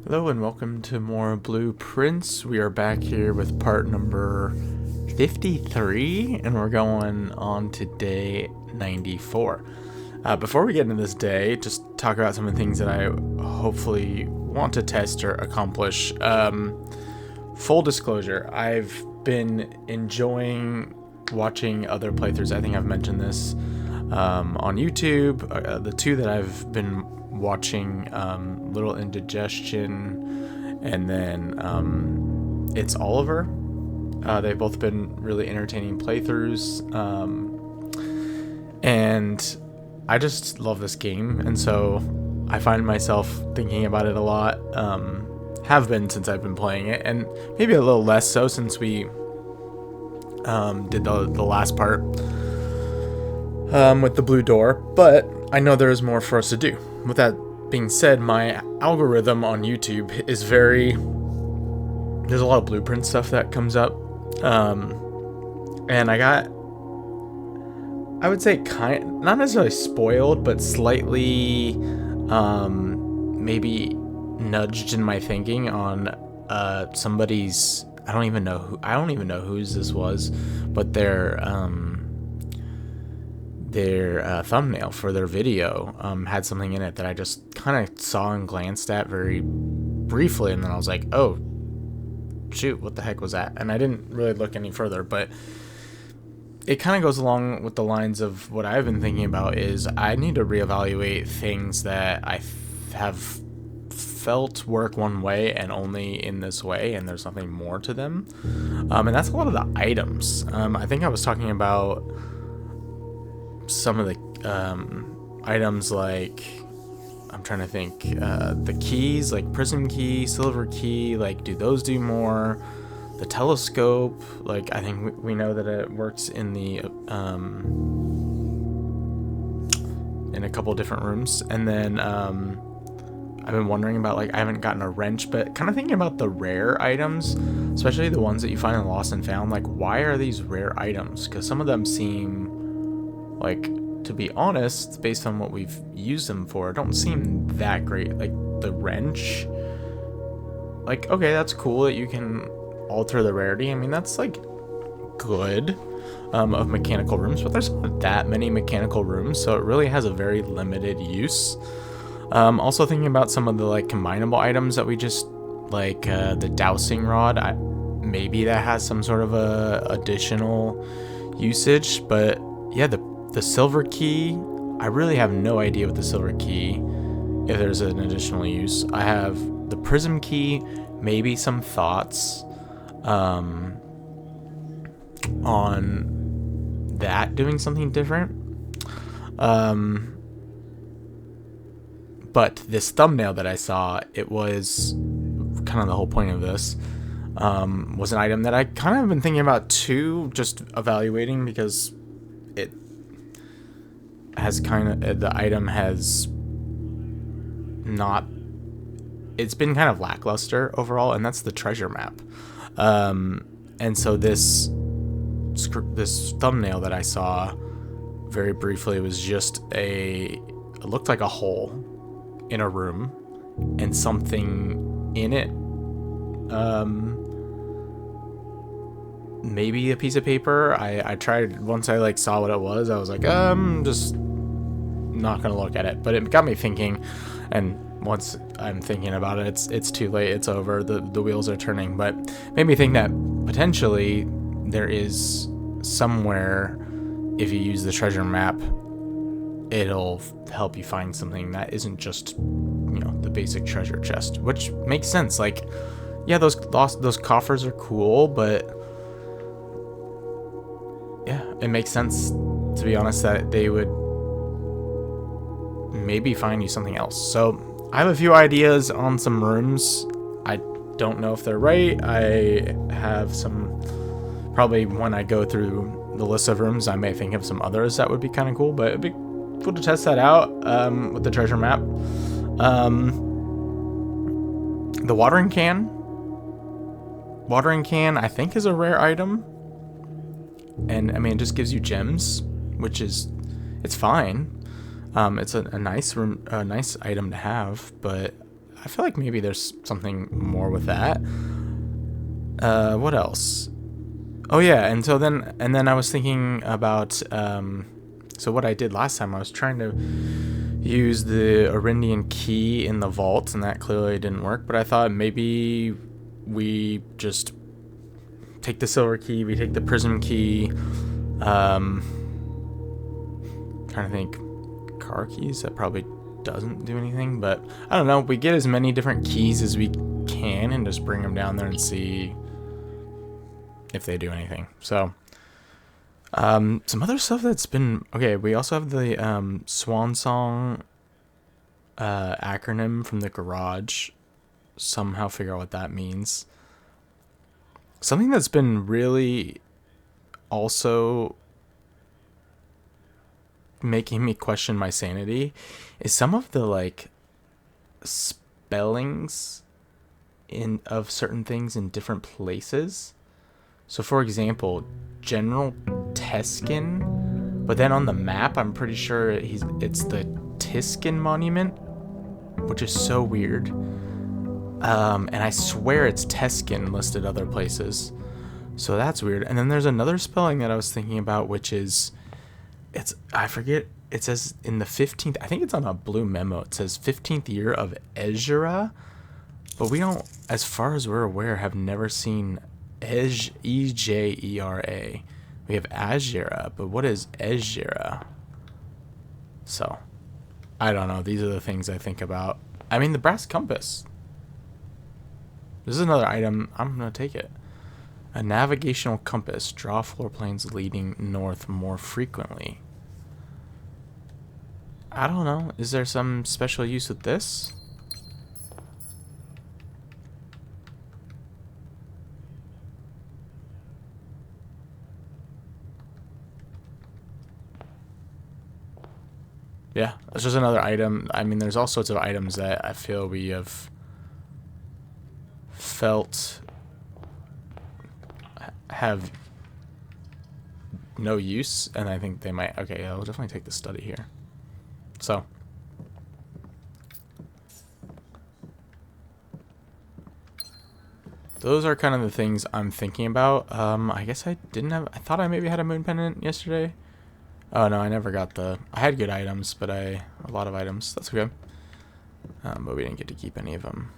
Hello and welcome to more Blueprints. We are back here with part number 53 and we're going on to day 94. Before we get into this day, just talk about some of the things that I hopefully want to test or accomplish. Full disclosure, I've been enjoying watching other playthroughs. I think I've mentioned this on YouTube. The two that I've been watching, Little Indigestion and then It's Oliver. They've both been really entertaining playthroughs, and I just love this game, and so I find myself thinking about it a lot. Have been since I've been playing it, and maybe a little less so since we did the last part with the blue door, but I know there is more for us to do. With that being said, my algorithm on YouTube is there's a lot of blueprint stuff that comes up, and I would say not necessarily spoiled, but slightly maybe nudged in my thinking on somebody's, I don't even know whose this was, but their thumbnail for their video had something in it that I just kind of saw and glanced at very briefly, and then I was like, oh shoot, what the heck was that? And I didn't really look any further, but it kind of goes along with the lines of what I've been thinking about. Is I need to reevaluate things that I have felt work one way and only in this way, and there's nothing more to them, and that's a lot of the items. I think I was talking about some of the items, like, I'm trying to think, the keys, like prism key, silver key, like, do those do more? The telescope, like, I think we know that it works in the in a couple different rooms. And then I've been wondering about, like, I haven't gotten a wrench, but kind of thinking about the rare items, especially the ones that you find in Lost and Found. Like, why are these rare items? Because some of them seem like, to be honest, based on what we've used them for, don't seem that great. Like the wrench, like, okay, that's cool that you can alter the rarity. I mean, that's like good of mechanical rooms, but there's not that many mechanical rooms, so it really has a very limited use. Also thinking about some of the, like, combinable items that we just, like, the dowsing rod, maybe that has some sort of a additional usage. But yeah, the silver key, I really have no idea with the silver key if there's an additional use. I have the prism key, maybe some thoughts on that doing something different. But this thumbnail that I saw, it was kind of the whole point of this, was an item that I kind of have been thinking about too, just evaluating, because it has the item has not, it's been kind of lackluster overall, and that's the treasure map. And so this thumbnail that I saw very briefly was just it looked like a hole in a room and something in it, maybe a piece of paper. I tried, once I, like, saw what it was, I was like, just not gonna look at it. But it got me thinking, and once I'm thinking about it, it's too late, it's over, the wheels are turning. But made me think that potentially there is somewhere, if you use the treasure map, it'll help you find something that isn't just, the basic treasure chest, which makes sense. Like, yeah, those coffers are cool, but yeah, it makes sense, to be honest, that they would maybe find you something else. So I have a few ideas on some rooms. I don't know if they're right. I have some, probably when I go through the list of rooms, I may think of some others that would be kind of cool, but it'd be cool to test that out with the treasure map. The watering can I think is a rare item, and I mean, it just gives you gems, which is, it's fine. It's a nice room, a nice item to have, but I feel like maybe there's something more with that. What else? Oh yeah, and then I was thinking about so what I did last time, I was trying to use the Arindian key in the vault, and that clearly didn't work, but I thought maybe we just take the silver key, we take the prism key, trying to think, car keys, that probably doesn't do anything, but I don't know, we get as many different keys as we can and just bring them down there and see if they do anything. So some other stuff that's been okay, we also have the Swan Song acronym from the garage. Somehow figure out what that means. Something that's been really also making me question my sanity is some of the like spellings in of certain things in different places. So for example, General Teskin, but then on the map I'm pretty sure it's the Tiskin Monument, which is so weird. And I swear it's Teskin listed other places. So that's weird. And then there's another spelling that I was thinking about, which is, I forget, it says in the 15th, I think it's on a blue memo, it says 15th year of Ejera, but we don't, as far as we're aware, have never seen Ejera. We have Azera, but what is Ejera? So, I don't know. These are the things I think about. I mean, the brass compass. This is another item. I'm going to take it. A navigational compass. Draw floor planes leading north more frequently. I don't know. Is there some special use with this? Yeah, it's just another item. I mean, there's all sorts of items that I feel we have felt have no use, and I think they might. Okay, yeah, I'll definitely take the study here. So, those are kind of the things I'm thinking about. I guess I didn't have. I thought I maybe had a moon pendant yesterday. Oh no, I never got the. I had good items, but a lot of items. That's okay. But we didn't get to keep any of them.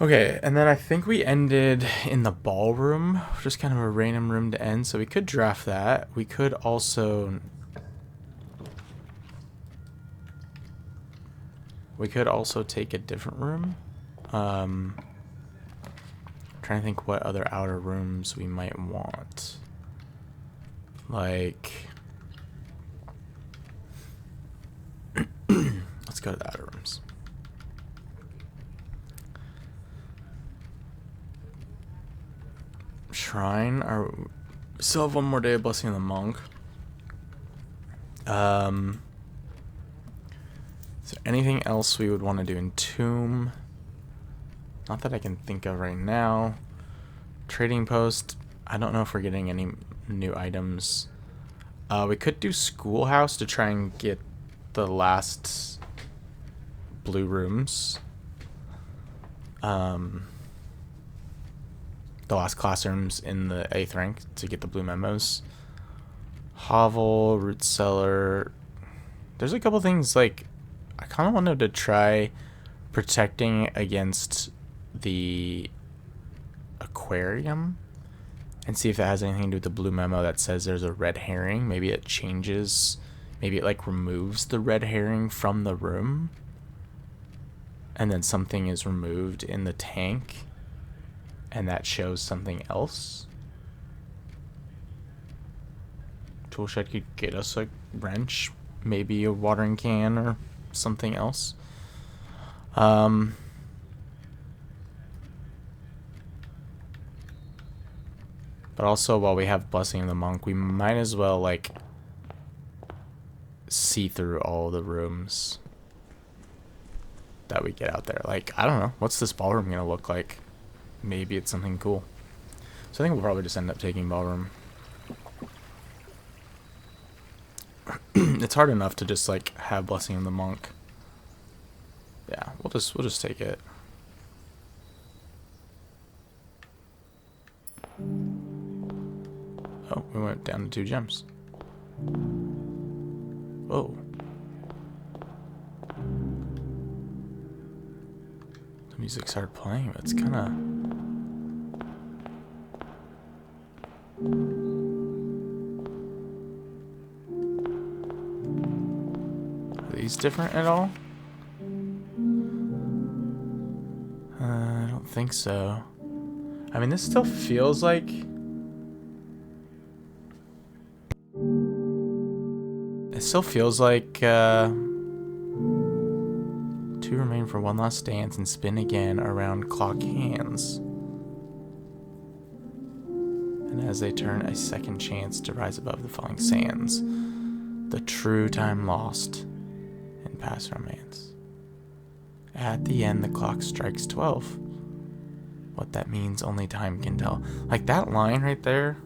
Okay, and then I think we ended in the ballroom, just kind of a random room to end. So we could draft that. We could also. We could also take a different room. Trying to think what other outer rooms we might want. Like, let's go to the outer rooms. Shrine. Still have one more day of Blessing of the Monk. Is there anything else we would want to do in Tomb? Not that I can think of right now. Trading post. I don't know if we're getting any new items. We could do Schoolhouse to try and get the last blue rooms. The last classrooms in the 8th rank to get the blue memos. Hovel, Root Cellar. There's a couple things like I kind of wanted to try protecting against the aquarium and see if that has anything to do with the blue memo that says there's a red herring. Maybe it changes, maybe it like removes the red herring from the room and then something is removed in the tank and that shows something else. Toolshed could get us a wrench, maybe a watering can or something else. But also, while we have Blessing of the Monk, we might as well, like, see through all the rooms that we get out there. Like, I don't know. What's this ballroom going to look like? Maybe it's something cool. So I think we'll probably just end up taking ballroom. It's hard enough to just like have Blessing of the Monk. Yeah, we'll just take it. Oh, we went down to 2 gems. Whoa. The music started playing, but it's kind of... Are these different at all? I don't think so. I mean, this still feels like... It still feels like, 2 remain for one last dance and spin again around clock hands. And as they turn, a second chance to rise above the falling sands. The true time lost in past romance. At the end, the clock strikes 12. What that means, only time can tell. Like, that line right there...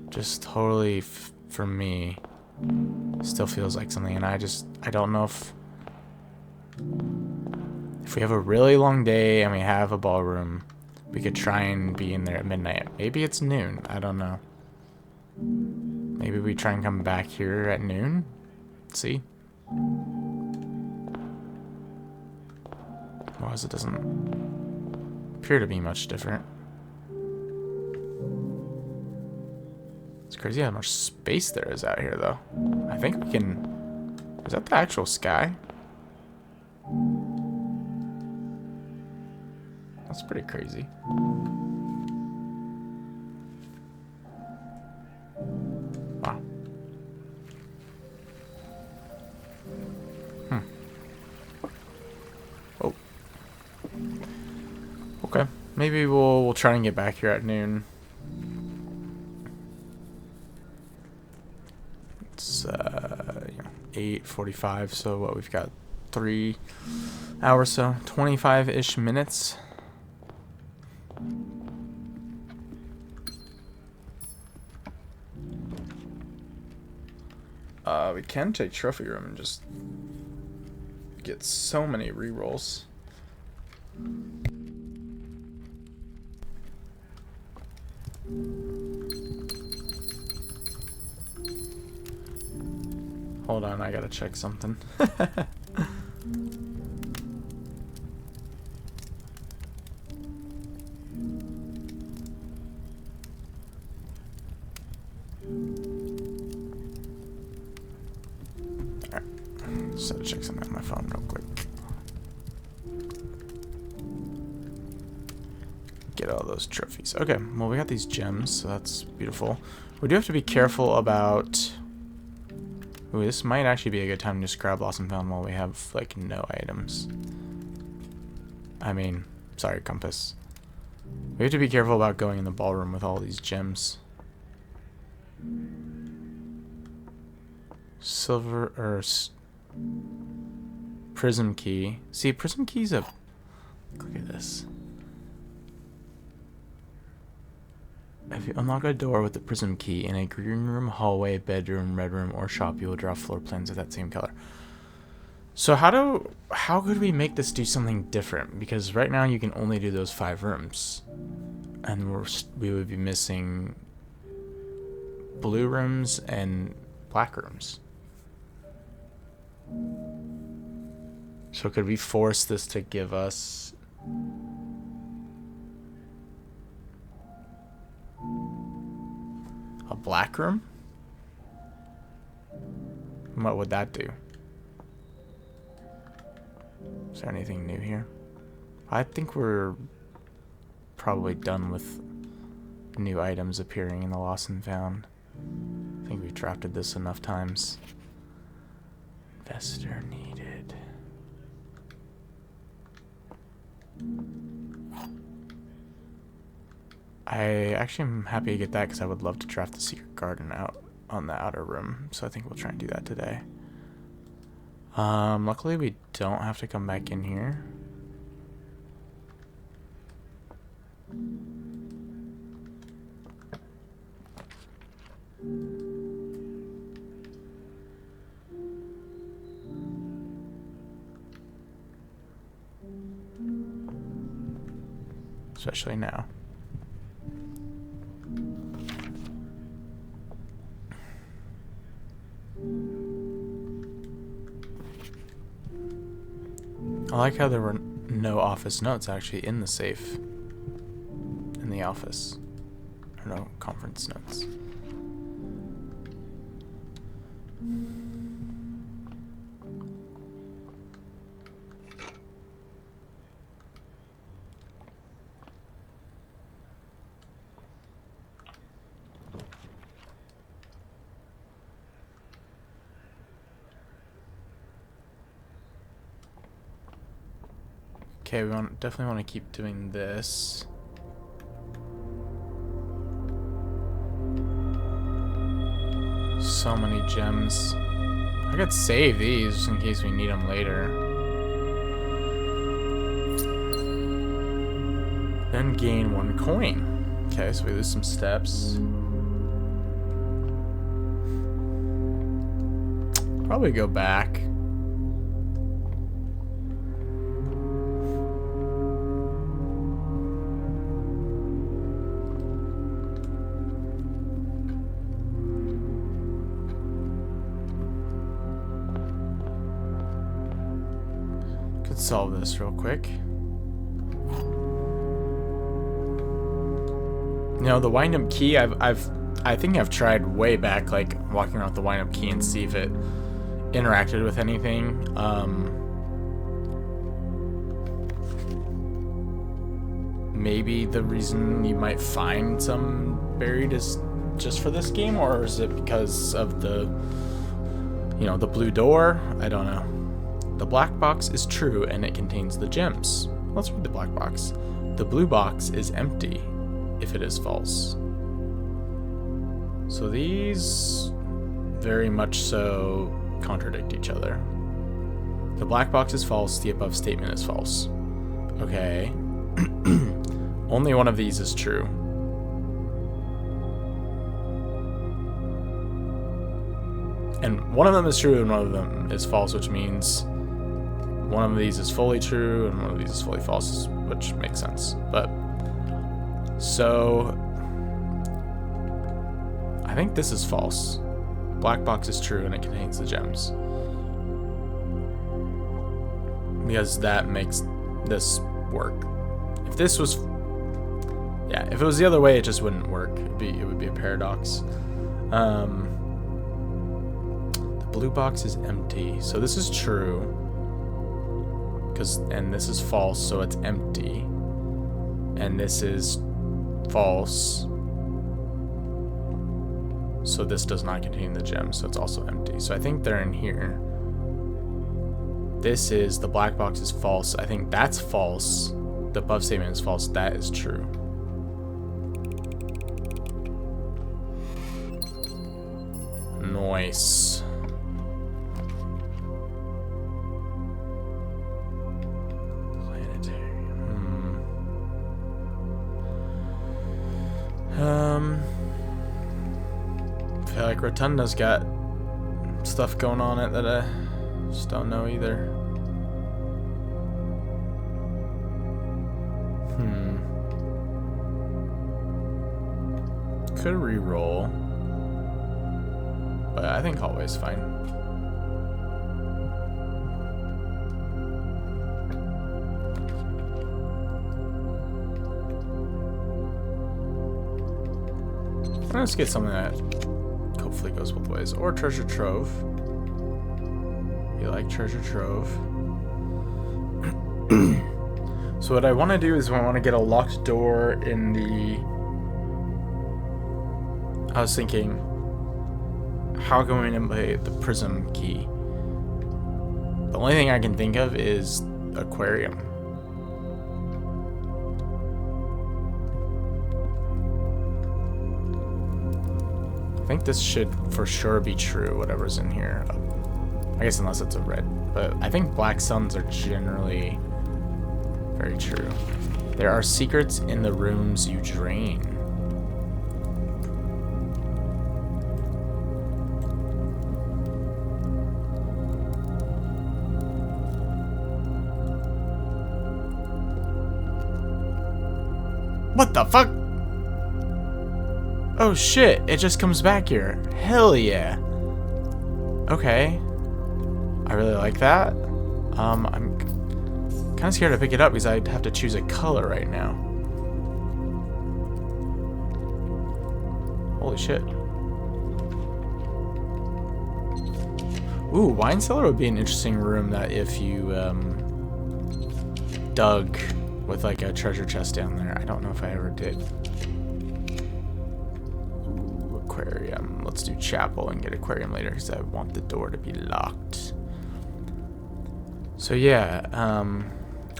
just totally, for me, still feels like something. And I don't know if we have a really long day and we have a ballroom, we could try and be in there at midnight. Maybe it's noon. I don't know. Maybe we try and come back here at noon. See? Otherwise, it doesn't appear to be much different. It's crazy how much space there is out here, though. I think we can... Is that the actual sky? That's pretty crazy. Wow. Oh. Okay. Maybe we'll try and get back here at noon. It's 8:45, so what, we've got 3 hours, so 25-ish minutes. We can take trophy room and just get so many rerolls. Hold on, I gotta check something. Alright, just had to check something on my phone real quick. Get all those trophies. Okay, well, we got these gems, so that's beautiful. We do have to be careful about... Ooh, this might actually be a good time to just grab Lost and Found while we have, like, no items. I mean, sorry, compass. We have to be careful about going in the ballroom with all these gems. Silver, or... Prism key. See, prism key's a... Look at this. If you unlock a door with the prism key in a green room, hallway, bedroom, red room, or shop, you will draw floor plans of that same color. So how could we make this do something different? Because right now you can only do those 5 rooms, and we would be missing blue rooms and black rooms. So could we force this to give us a black room? What would that do? Is there anything new here? I think we're probably done with new items appearing in the Lost and Found. I think we've drafted this enough times. Investor needed. I actually am happy to get that because I would love to draft the secret garden out on the outer room. So I think we'll try and do that today. Luckily we don't have to come back in here. Especially now. I like how there were no office notes actually in the safe in the office. Or no conference notes. Okay, we definitely want to keep doing this. So many gems. I could save these just in case we need them later. Then gain 1 coin. Okay, so we lose some steps. Probably go back. Solve this real quick. Now the wind-up key, I think I've tried way back, like walking around with the wind-up key and see if it interacted with anything. Maybe the reason you might find some buried is just for this game, or is it because of the, you know, the blue door? I don't know. The black box is true and it contains the gems. Let's read the black box. The blue box is empty if it is false. So these very much so contradict each other. The black box is false, the above statement is false. Okay. Only one of these is true. And one of them is true and one of them is false, which means one of these is fully true and one of these is fully false, which makes sense. But so I think this is false. Black box is true and it contains the gems. Because that makes this work. If this was, yeah, if it was the other way, it just wouldn't work. It would be a paradox. The blue box is empty, so this is true. And this is false, so it's empty. And this is false, so this does not contain the gem, so it's also empty. So I think they're in here. This is, the black box is false. I think that's false. The above statement is false. That is true. Nice. I feel like Rotunda's got stuff going on it that I just don't know either. Could re-roll, but I think hallway's fine. Let's get something that hopefully goes both ways. Or treasure trove. You like treasure trove. So what I want to do is I want to get a locked door in the... I was thinking, how can we play the prism key? The only thing I can think of is aquarium. I think this should for sure be true, whatever's in here. I guess unless it's a red. But I think black suns are generally very true. There are secrets in the rooms you drain. What the fuck? Oh shit, it just comes back here. Hell yeah. Okay. I really like that. I'm kind of scared to pick it up because I'd have to choose a color right now. Holy shit. Ooh, wine cellar would be an interesting room that if you dug with like a treasure chest down there. I don't know if I ever did. Ooh, aquarium. Let's do chapel and get aquarium later because I want the door to be locked. So yeah,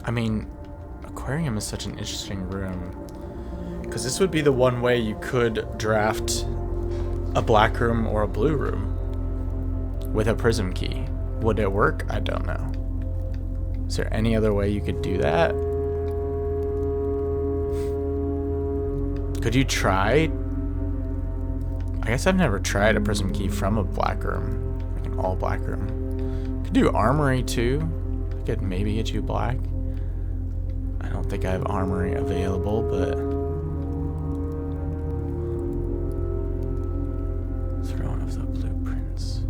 I mean, aquarium is such an interesting room because this would be the one way you could draft a black room or a blue room with a prism key. Would it work? I don't know. Is there any other way you could do that? Could you try? I guess I've never tried a prism key from a black room, like an all black room. Could do armory too. I could maybe get you black. I don't think I have armory available, but throne of the blueprints.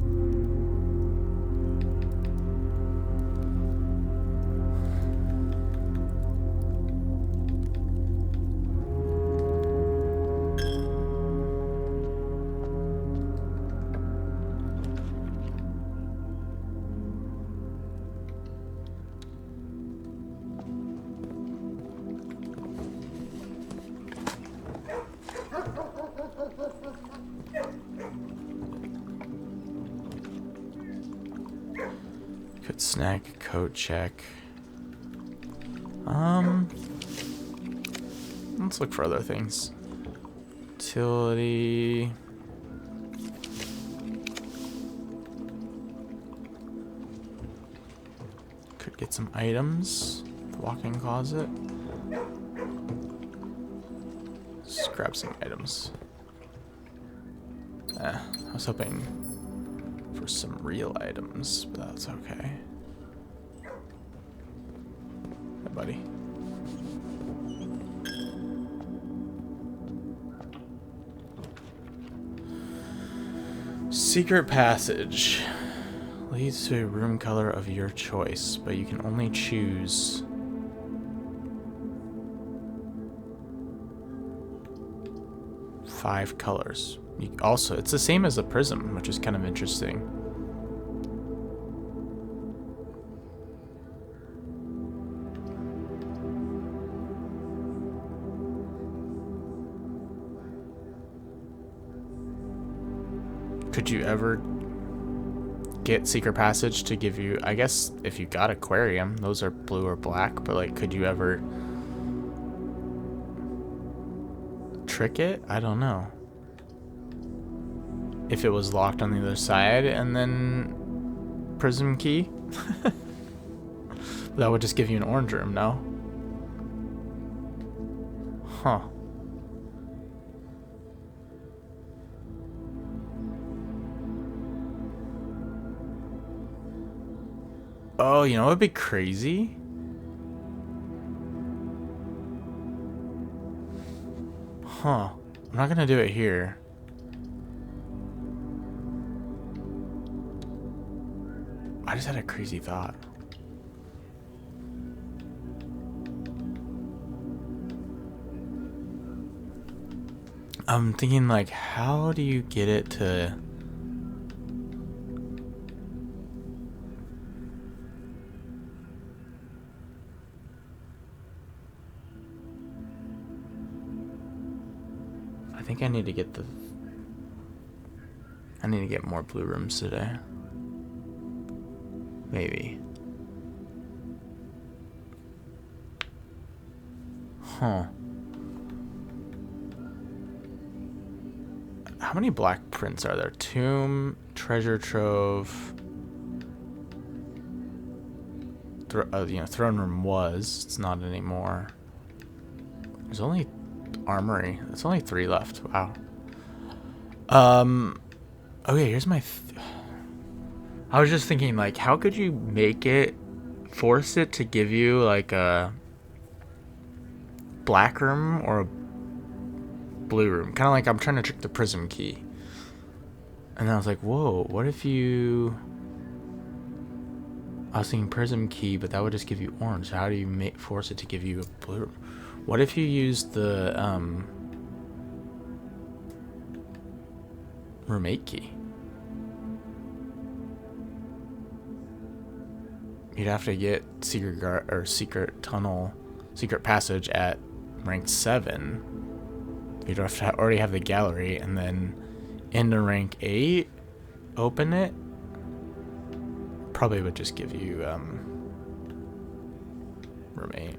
Could snack, coat check. Let's look for other things. Utility. Could get some items. The walk-in closet. Just grab some items. I was hoping for some real items, but that's okay. Hey, buddy. Secret passage leads to a room color of your choice, but you can only choose five colors. Also, it's the same as the prism, which is kind of interesting. Could you ever get secret passage to give you, I guess if you got aquarium, those are blue or black, but like could you ever trick it? I don't know. If it was locked on the other side and then prism key. That would just give you an orange room, no? Huh. Oh, you know what would be crazy? Huh. I'm not gonna do it here. I just had a crazy thought. I'm thinking like, how do you get it to... I think I need to get the... I need to get more blue rooms today. Maybe. Huh. How many black prints are there? Tomb, treasure trove. Throne room was. It's not anymore. There's only armory. There's only 3 left. Wow. Okay, here's my... I was just thinking, like, how could you make it, force it to give you, like, a black room or a blue room. Kind of like I'm trying to trick the prism key. And I was like, whoa, what if you... I was thinking prism key, but that would just give you orange. How do you force it to give you a blue? What if you use the room 8 key? You'd have to get secret tunnel, secret passage at rank 7. You'd have to already have the gallery, and then into rank 8, open it. Probably would just give you room 8.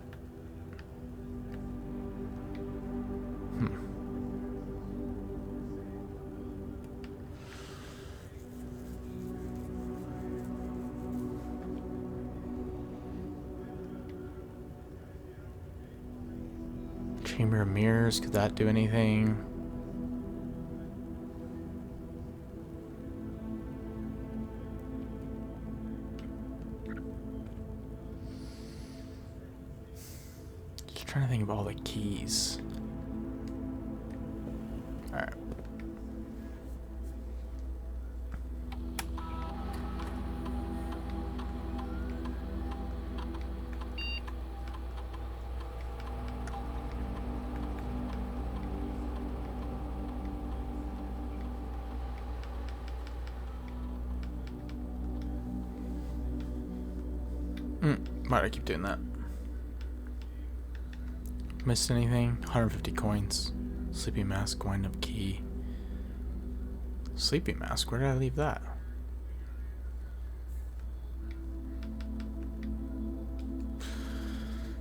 Chamber of Mirrors, could that do anything? Just trying to think of all the keys. Alright. Why do I keep doing that? Missed anything? 150 coins. Sleepy mask, wind up key. Sleepy mask, where did I leave that?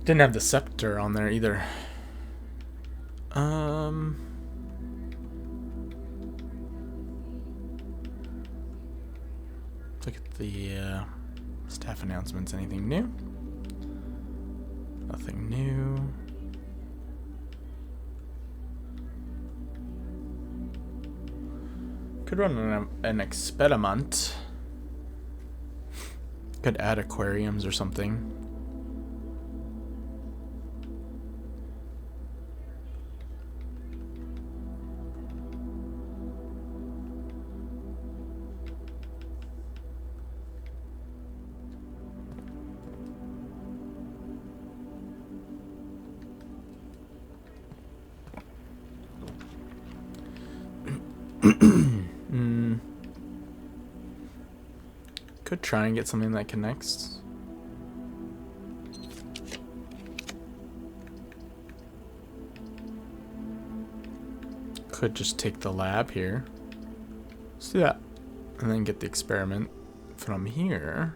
Didn't have the scepter on there either. Look at the staff announcements. Anything new? Nothing new. Could run an experiment. Could add aquariums or something. Could try and get something that connects. Could just take the lab here. Let's do that. And then get the experiment from here.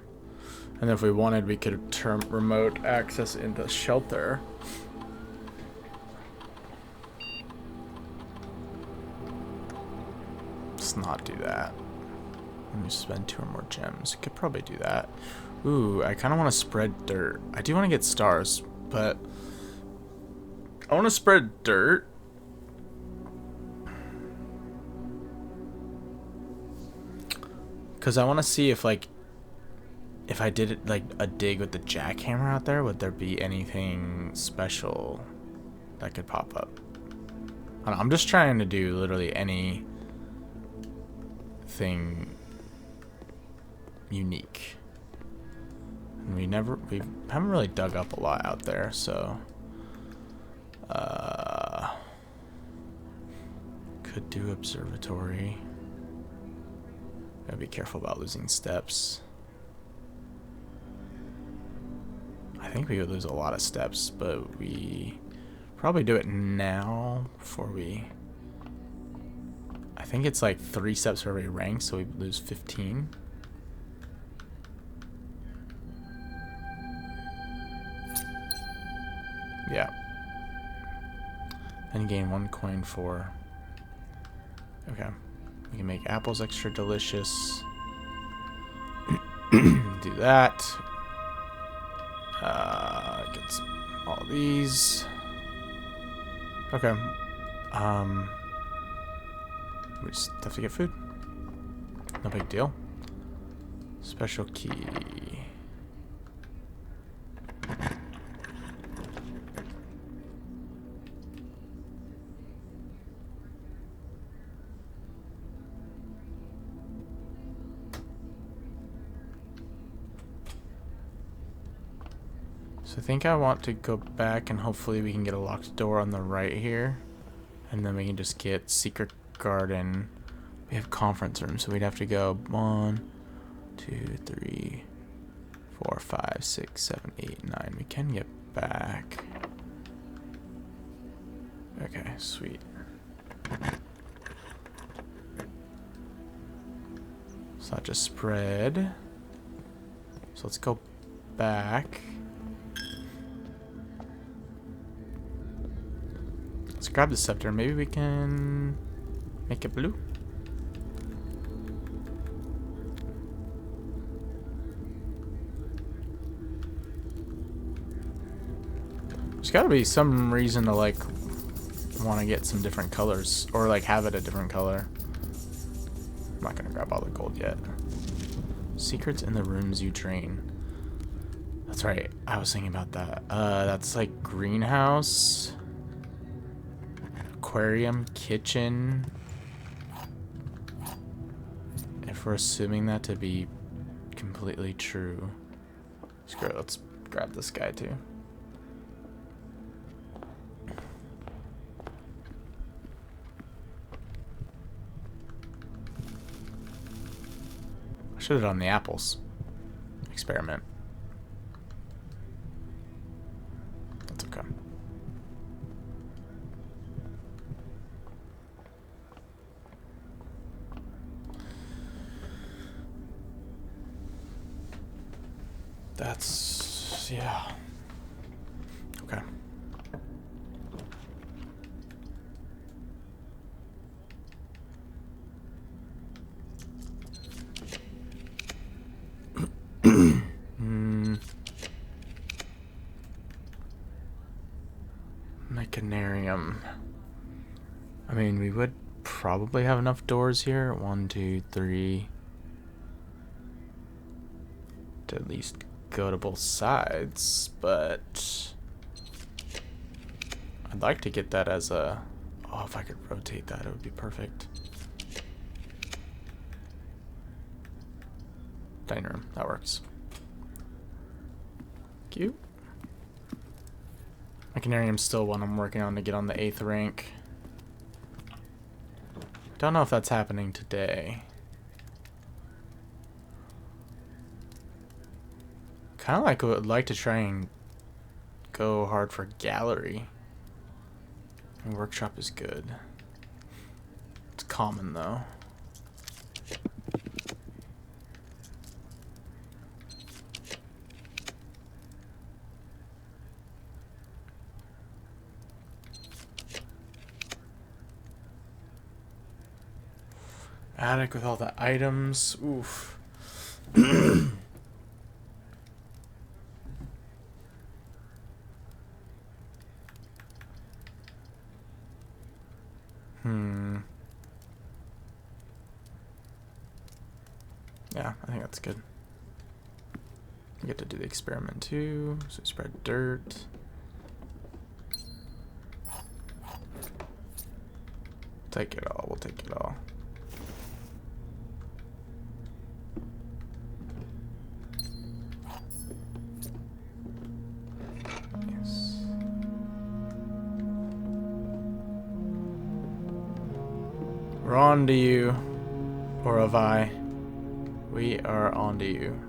And if we wanted, we could turn remote access into shelter. Let's not do that. Let me spend 2 or more gems. Could probably do that. Ooh, I kind of want to spread dirt. I do want to get stars, but I want to spread dirt. Because I want to see if, like, if I did it, like, a dig with the jackhammer out there, would there be anything special that could pop up? I don't know, I'm just trying to do literally anything unique. And we haven't really dug up a lot out there, so could do observatory. Gotta be careful about losing steps. I think we would lose a lot of steps, but we probably do it now before we... I think it's like 3 steps for every rank, so we lose 15. Yeah. And gain 1 coin for... Okay. We can make apples extra delicious. Do that. Get all these. Okay. We just have to get food. No big deal. Special key. So I think I want to go back and hopefully we can get a locked door on the right here. And then we can just get secret garden. We have conference room, so we'd have to go 1, 2, 3, 4, 5, 6, 7, 8, 9. We can get back. Okay, sweet. So that just spread. So let's go back. Let's grab the scepter. Maybe we can make it blue. There's gotta be some reason to like want to get some different colors or like have it a different color. I'm not gonna grab all the gold yet. Secrets in the rooms you drain. That's right. I was thinking about that. That's like greenhouse, aquarium, kitchen. If we're assuming that to be completely true. Screw it, let's grab this guy too. I should have done the apples experiment. That's okay. That's, yeah. Okay. Mechanarium. I mean, we would probably have enough doors here. 1, 2, 3. To at least go to both sides, but I'd like to get that as a... Oh, if I could rotate that, it would be perfect. Dining room, that works. Cute. Mechanarium's still one I'm working on to get on the 8th rank. Don't know if that's happening today. Kind of like would like to try and go hard for gallery. And workshop is good. It's common though. Attic with all the items. Oof. Yeah, I think that's good. We get to do the experiment too. So spread dirt. Take it all. We'll take it all. Yes. We're on to you, Oravai. We are on to you.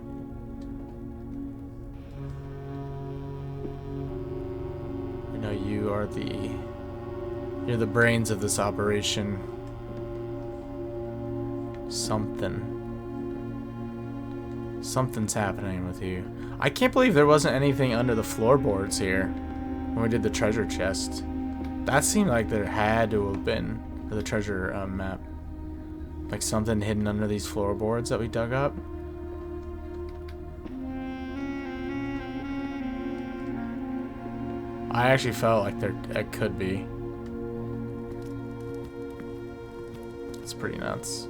I know you are you're the brains of this operation. Something's happening with you. I can't believe there wasn't anything under the floorboards here when we did the treasure chest. That seemed like there had to have been for the treasure map. Like something hidden under these floorboards that we dug up. I actually felt like it could be. It's pretty nuts.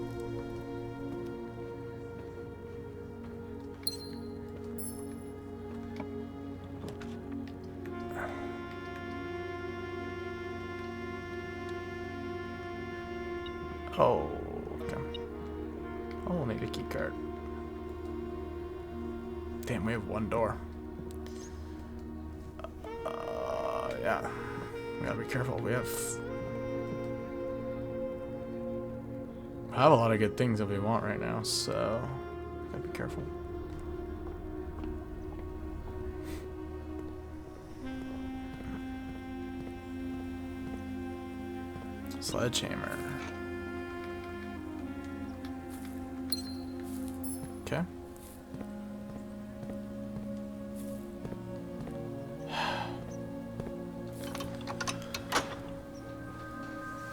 Oh, okay. Oh, we'll need a key card. Damn, we have one door. yeah. We gotta be careful. We have a lot of good things that we want right now, so gotta be careful. Sledgehammer. Okay.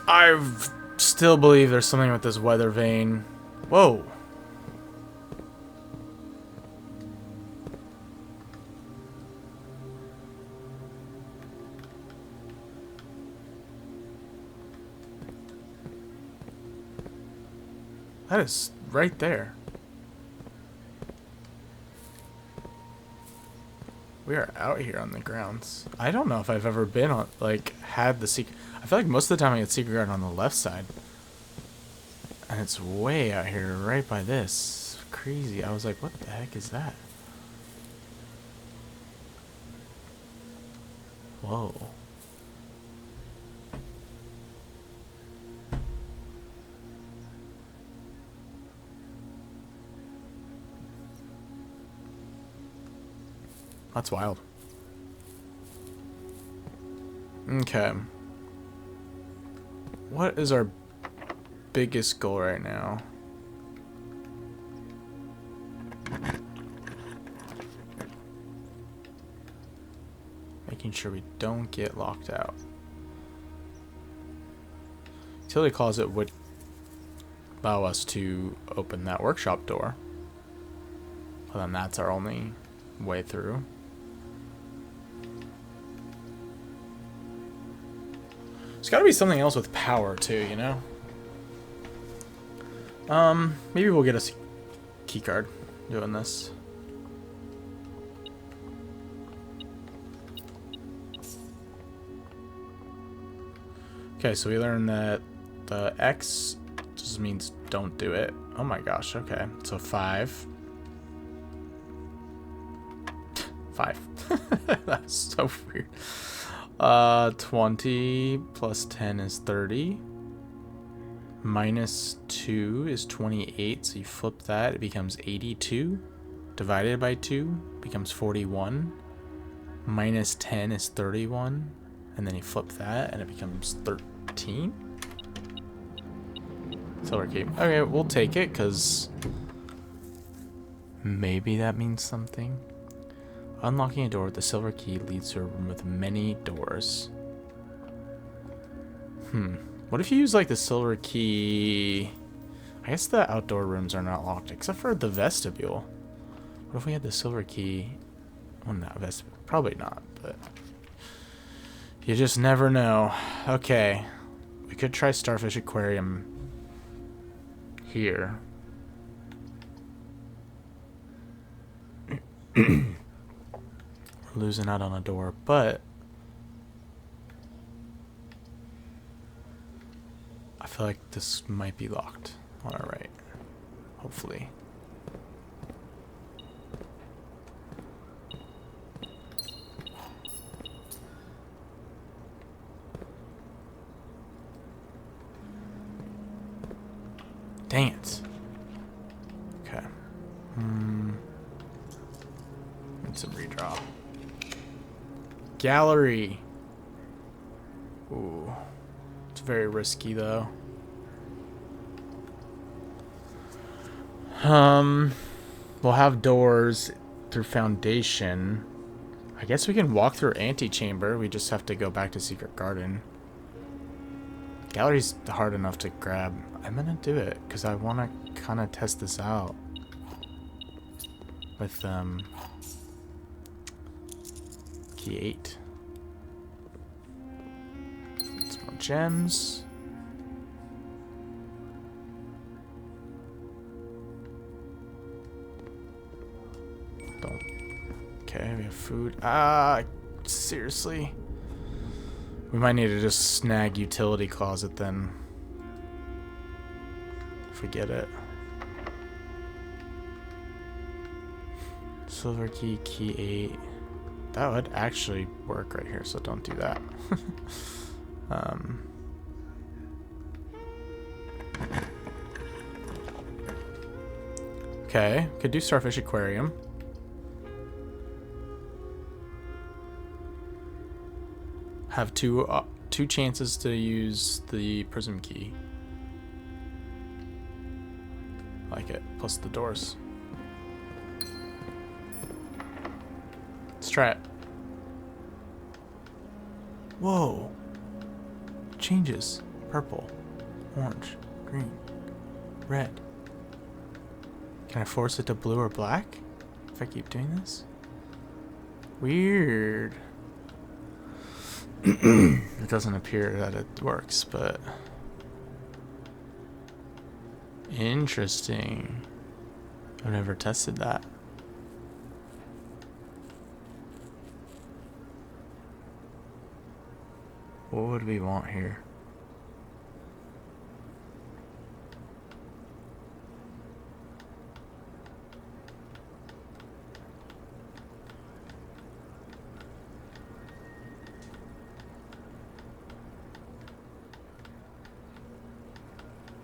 I still believe there's something with this weather vane. Whoa. That is right there. We are out here on the grounds. I don't know if I've ever been on, like, had the secret. I feel like most of the time I get secret garden on the left side. And it's way out here, right by this. Crazy. I was like, what the heck is that? Whoa. That's wild. Okay. What is our biggest goal right now? Making sure we don't get locked out. Utility closet would allow us to open that workshop door. Well, then that's our only way through. There's got to be something else with power too, you know? Maybe we'll get a key card doing this. Okay, so we learned that the X just means don't do it. Oh my gosh, okay. So 5. 5. That's so weird. 20 plus 10 is 30. Minus 2 is 28, so you flip that, it becomes 82. Divided by 2 becomes 41. Minus 10 is 31. And then you flip that, and it becomes 13. Silver key. Okay, we'll take it, because maybe that means something. Unlocking a door with the silver key leads to a room with many doors. What if you use, like, the silver key? I guess the outdoor rooms are not locked, except for the vestibule. What if we had the silver key? Well, not vestibule. Probably not, but you just never know. Okay. We could try Starfish Aquarium here. We're losing out on a door, but I feel like this might be locked. Alright. Hopefully. Dang it. Okay. Need some redraw. Gallery. Ooh. It's very risky though. We'll have doors through foundation. I guess we can walk through antechamber. We just have to go back to secret garden. Gallery's hard enough to grab. I'm gonna do it because I want to kind of test this out with key 8. Some more gems. Don't. Okay, we have food. Seriously. We might need to just snag utility closet then. If we get it. Silver key, key 8. That would actually work right here, so don't do that. Okay, could do Starfish Aquarium. Have two chances to use the prism key. Like it, plus the doors. Let's try it. Whoa. Changes. Purple, orange, green, red. Can I force it to blue or black if I keep doing this? Weird. It doesn't appear that it works, but interesting. I've never tested that. What would we want here?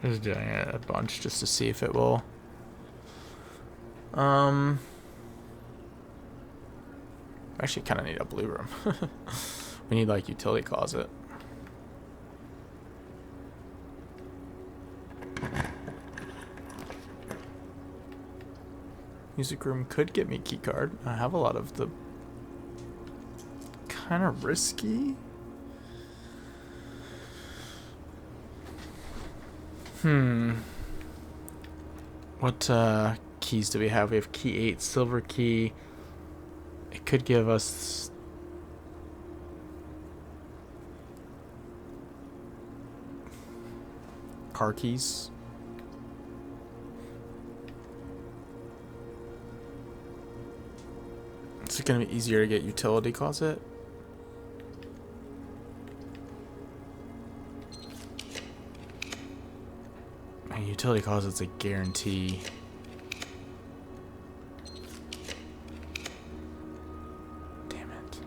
Just doing it a bunch just to see if it will. Actually kind of need a blue room. We need like utility closet. Music room could get me key card. I have a lot of the kind of risky. What keys do we have? We have key 8, silver key. It could give us car keys. Is it going to be easier to get utility closet? Utility closet's a guarantee. Damn it.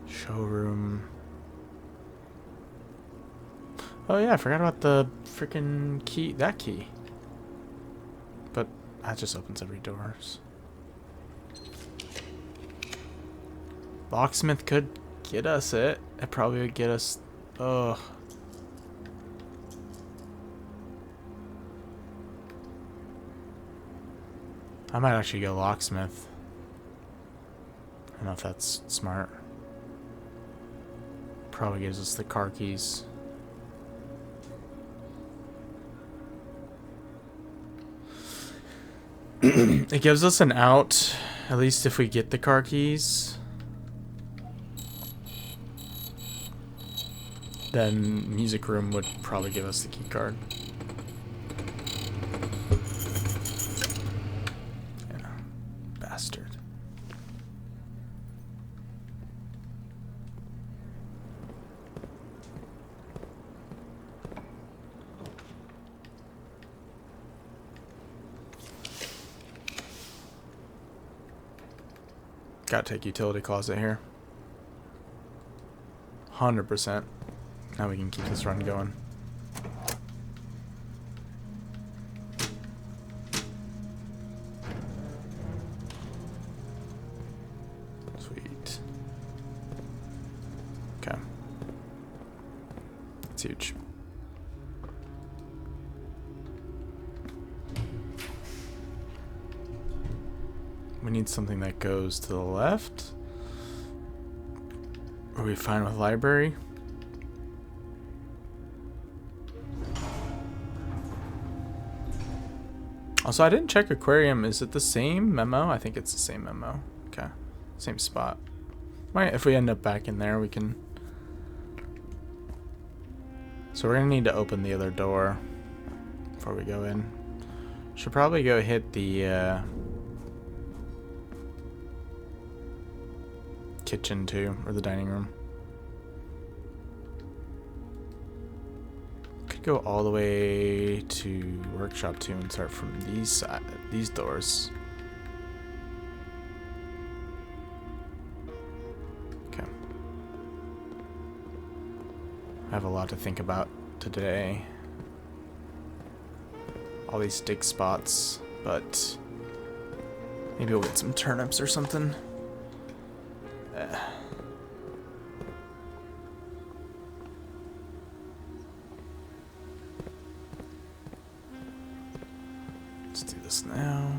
Showroom. Oh yeah, I forgot about the freaking key. That key. But that just opens every door. Locksmith could get us it. It probably would get us. Ugh. I might actually go locksmith. I don't know if that's smart. Probably gives us the car keys. It gives us an out, at least if we get the car keys. Then music room would probably give us the key card. Yeah, bastard. Gotta take utility closet here. 100%. Now we can keep this run going. Sweet. Okay. That's huge. We need something that goes to the left. Are we fine with library? Also, I didn't check aquarium. Is it the same memo? I think it's the same memo. Okay. Same spot. Might, if we end up back in there, we can... So we're going to need to open the other door before we go in. Should probably go hit the kitchen too, or the dining room. Go all the way to workshop 2 and start from these doors. have a lot to think about today. All these dig spots, but maybe we'll get some turnips or something. Let's do this now.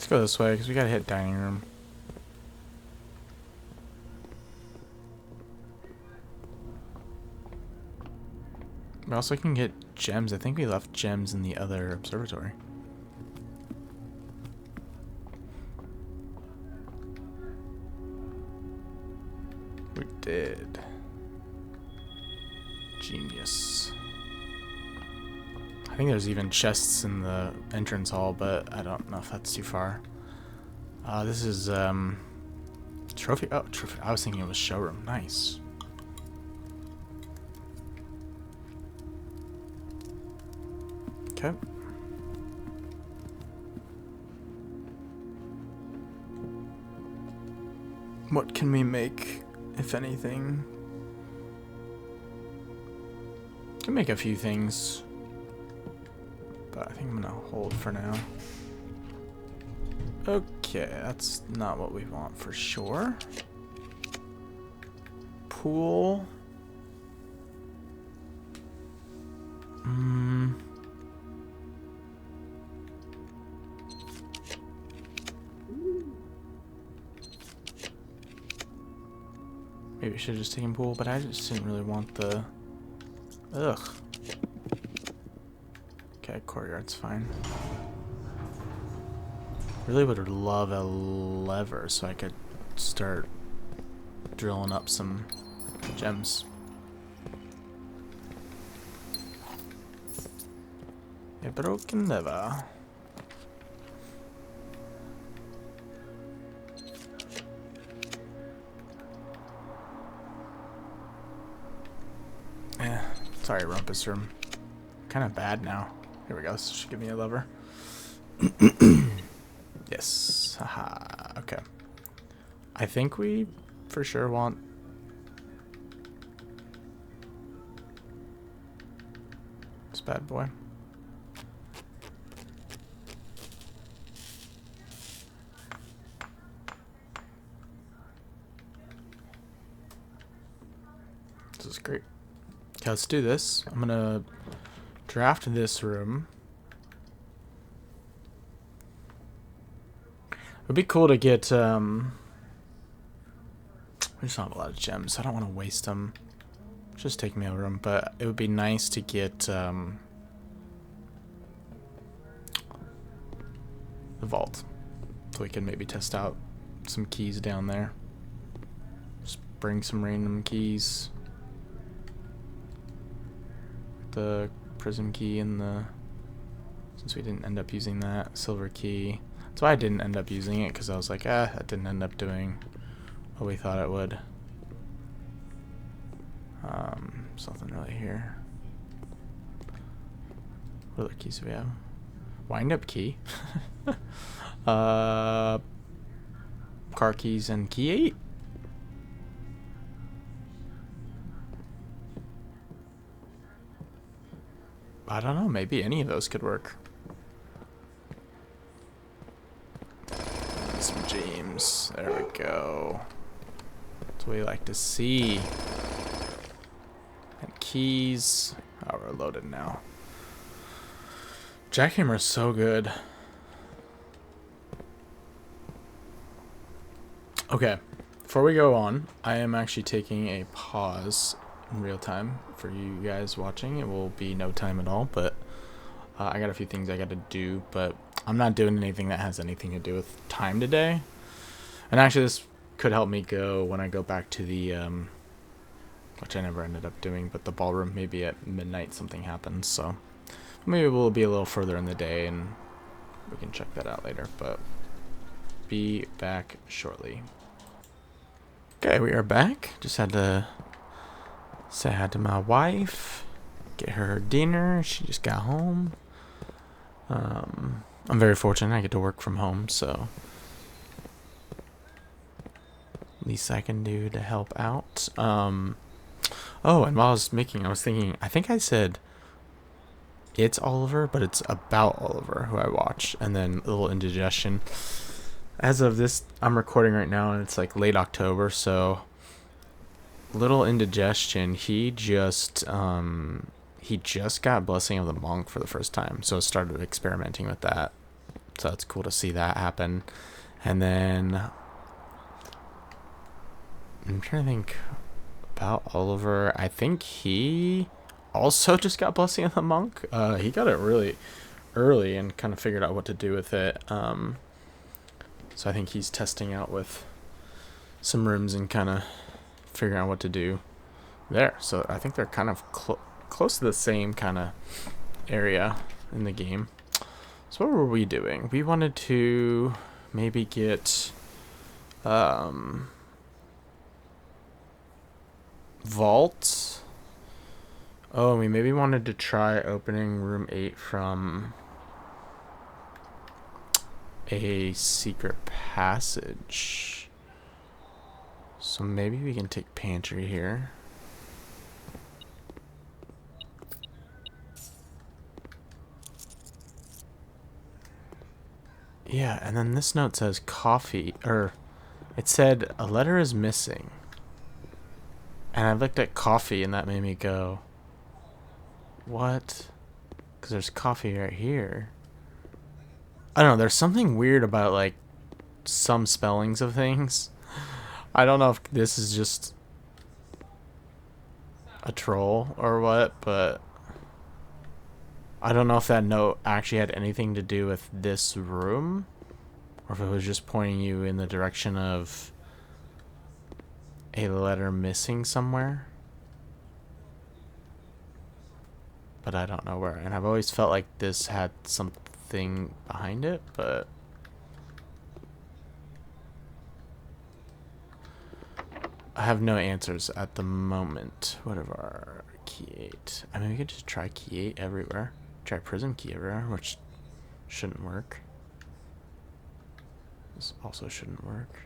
Let's go this way, because we gotta hit dining room. We also can get gems. I think we left gems in the other observatory. We did. Genius. I think there's even chests in the entrance hall, but I don't know if that's too far. This is trophy. Oh, trophy. I was thinking it was showroom. Nice. Okay. What can we make, if anything? Can make a few things, but I think I'm gonna hold for now. Okay, that's not what we want for sure. Pool. Maybe we should have just taken pool, but I just didn't really want the... Ugh. Okay, courtyard's fine. Really would love a lever so I could start drilling up some gems. A broken lever. Sorry, Rumpus Room. Kind of bad now. Here we go. This should give me a lever. Yes. Haha. Okay. I think we for sure want... this bad boy. This is great. Okay, let's do this. I'm gonna draft this room. It'd be cool to get, we just don't have a lot of gems. I don't want to waste them. Just take me over them, but it would be nice to get, the vault. So we can maybe test out some keys down there. Just bring some random keys. The prism key and the, since we didn't end up using that, silver key. That's why I didn't end up using it, because I was like, that didn't end up doing what we thought it would. Something really here. What other keys do we have? Wind up key. Car keys and key 8. I don't know, maybe any of those could work. Some gems. There we go. That's what we like to see. And keys. Oh, we're loaded now. Jackhammer is so good. Okay, before we go on, I am actually taking a pause in real time for you guys watching. It will be no time at all, but I got a few things I got to do, but I'm not doing anything that has anything to do with time today. And actually, this could help me go when I go back to the, which I never ended up doing, but the ballroom. Maybe at midnight something happens, so maybe we'll be a little further in the day and we can check that out later, but be back shortly. Okay, we are back. Just had to say hi to my wife, get her dinner. She just got home. I'm very fortunate I get to work from home, so least I can do to help out. Oh, and while I was thinking, I think I said it's Oliver, but it's about Oliver, who I watch, and then a little indigestion. As of this, I'm recording right now, and it's like late October, so little indigestion. He just got Blessing of the Monk for the first time, so I started experimenting with that. So it's cool to see that happen. And then I'm trying to think about Oliver. I think he also just got Blessing of the Monk. He got it really early and kind of figured out what to do with it. So I think he's testing out with some rooms and kind of figuring out what to do there. So I think they're kind of close to the same kind of area in the game. So what were we doing? We wanted to maybe get vault. Oh, and we maybe wanted to try opening room 8 from a secret passage. So maybe we can take pantry here. Yeah, and then this note says coffee, or it said a letter is missing. And I looked at coffee and that made me go, what? Because there's coffee right here. I don't know, there's something weird about like some spellings of things. I don't know if this is just a troll or what, but I don't know if that note actually had anything to do with this room, or if it was just pointing you in the direction of a letter missing somewhere. But I don't know where. And I've always felt like this had something behind it, but I have no answers at the moment. Whatever. Key 8. I mean, we could just try key 8 everywhere. Try prism key everywhere, which shouldn't work. This also shouldn't work.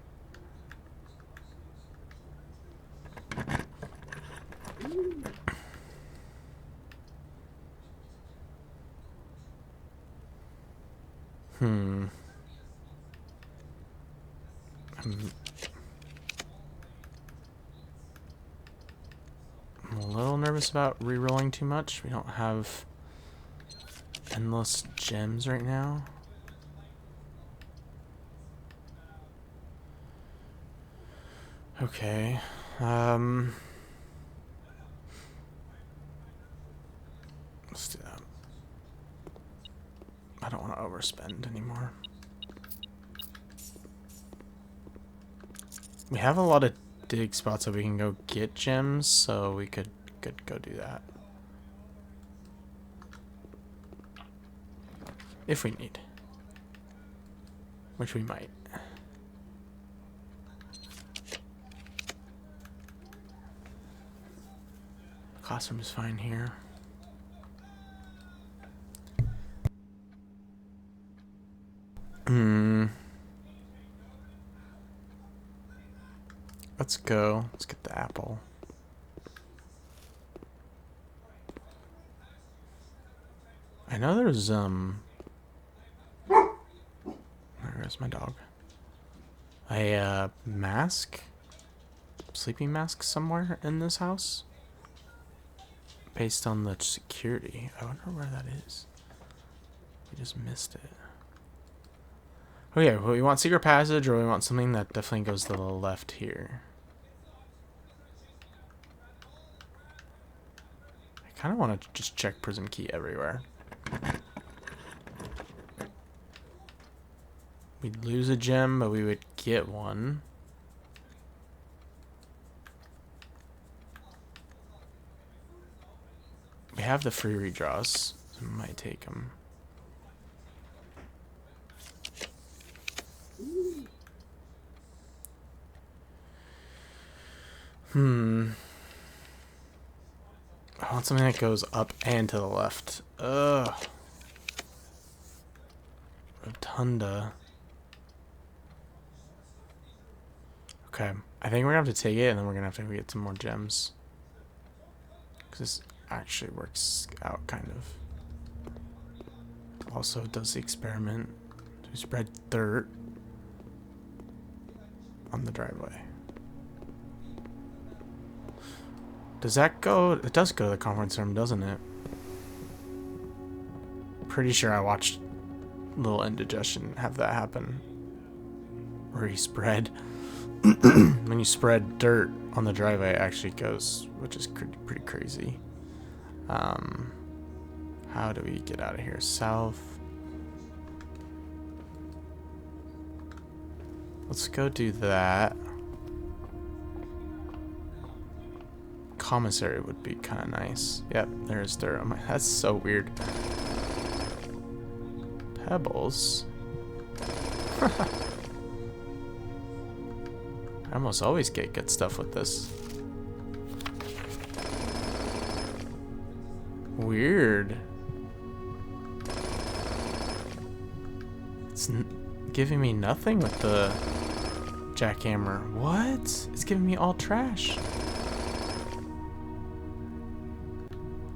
I'm a little nervous about re-rolling too much. We don't have endless gems right now. Okay. Let's do that. I don't want to overspend anymore. We have a lot of dig spots that we can go get gems, so we could go do that. If we need. Which we might. Classroom is fine here. Let's go. Let's get the apple. I know there's where's my dog? A mask? Sleeping mask somewhere in this house? Based on the security. I wonder where that is. just missed it. Oh yeah, well, we want secret passage, or we want something that definitely goes to the left here. I kind of want to just check prism key everywhere. We'd lose a gem, but we would get one. We have the free redraws, so we might take them. I want something that goes up and to the left. Ugh. Rotunda. Okay, I think we're gonna have to take it, and then we're gonna have to get some more gems. Because this actually works out, kind of. Also does the experiment to spread dirt on the driveway. Does that go? It does go to the conference room, doesn't it? Pretty sure I watched Little Indigestion have that happen. Where he spread. When you spread dirt on the driveway, it actually goes, which is pretty crazy. How do we get out of here? South. Let's go do that. Commissary would be kind of nice. Yep, there's dirt on my... That's so weird. Pebbles? I almost always get good stuff with this. Weird. It's giving me nothing with the jackhammer. What? It's giving me all trash.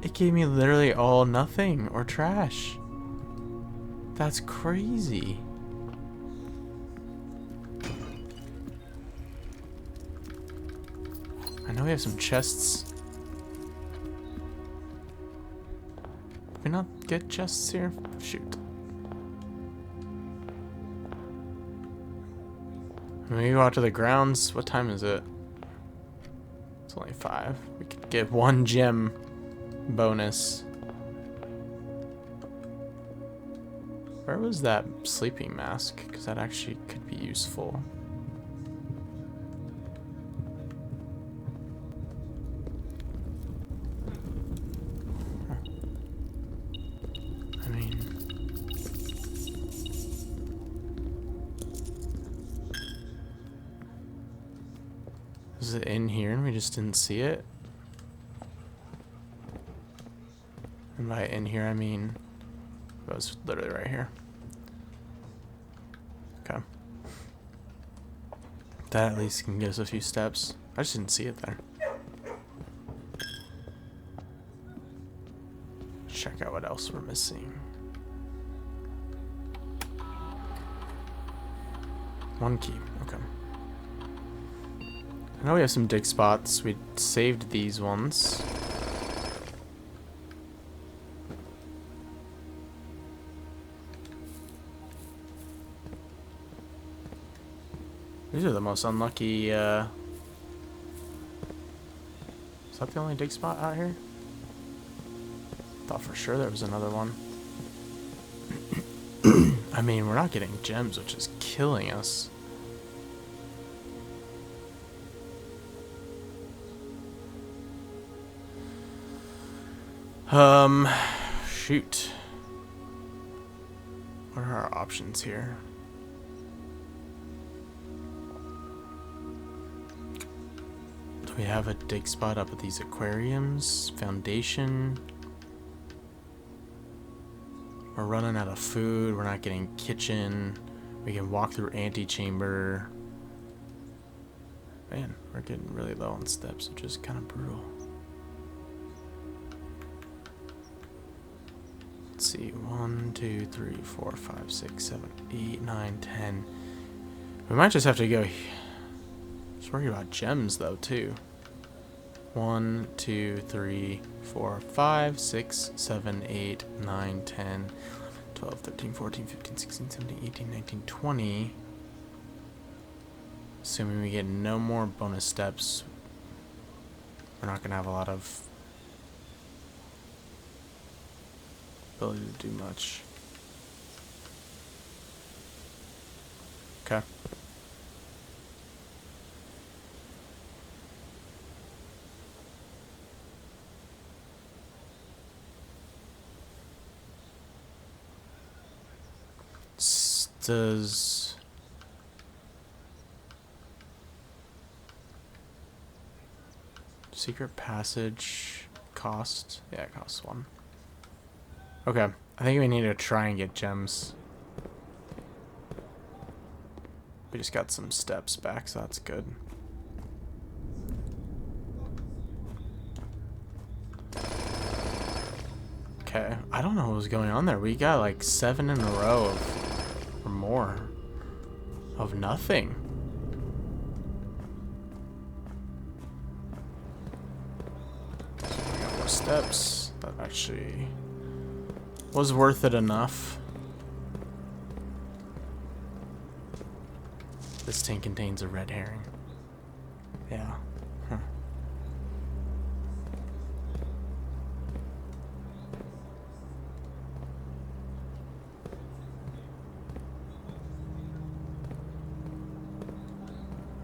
It gave me literally all nothing or trash. That's crazy. I know we have some chests. Did we not get chests here? Shoot. When we go out to the grounds, what time is it? It's only 5. We could get 1 gem bonus. Where was that sleeping mask? Because that actually could be useful. I mean... is it in here and we just didn't see it? And by in here, I mean... it was literally right here. Okay. That at least can get us a few steps. I just didn't see it there. Check out what else we're missing. 1 key. Okay. I know we have some dig spots. We saved these ones. These are the most unlucky, is that the only dig spot out here? Thought for sure there was another one. I mean, we're not getting gems, which is killing us. Shoot. What are our options here? Do we have a dig spot up at these aquariums? Foundation. We're running out of food. We're not getting kitchen. We can walk through antechamber. Man, we're getting really low on steps, which is kind of brutal. Let's see. 1, 2, 3, 4, 5, 6, 7, 8, 9, 10. We might just have to go. Just worry about gems though too. 1, 2, 3, 4, 5, 6, 7, 8, 9, 10, 12, 13, 14, 15, 16, 17, 18, 19, 20. Assuming we get no more bonus steps, we're not going to have a lot of ability to do much. Okay. Does secret passage cost? Yeah, it costs 1. Okay, I think we need to try and get gems. We just got some steps back, so that's good. Okay, I don't know what was going on there. We got like 7 in a row of, or more, of nothing. So we got more steps. That actually was worth it enough. This tank contains a red herring. Yeah. Huh.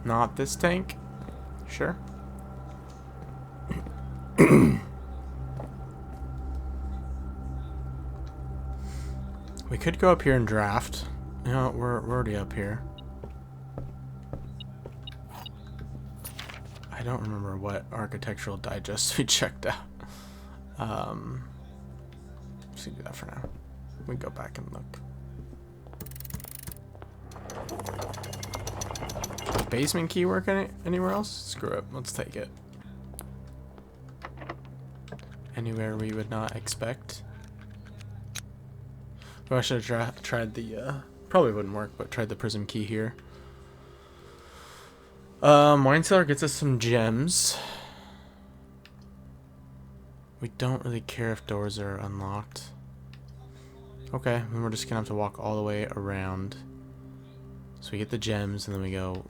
Not this tank? Sure. We could go up here and draft. You know, we're already up here. I don't remember what architectural digest we checked out. Let's do that for now. We can go back and look. Does basement key work anywhere else? Screw it. Let's take it. Anywhere we would not expect. Well, I should have tried the, probably wouldn't work, but tried the prism key here. Wine cellar gets us some gems. We don't really care if doors are unlocked. Okay, then we're just gonna have to walk all the way around. So we get the gems, and then we go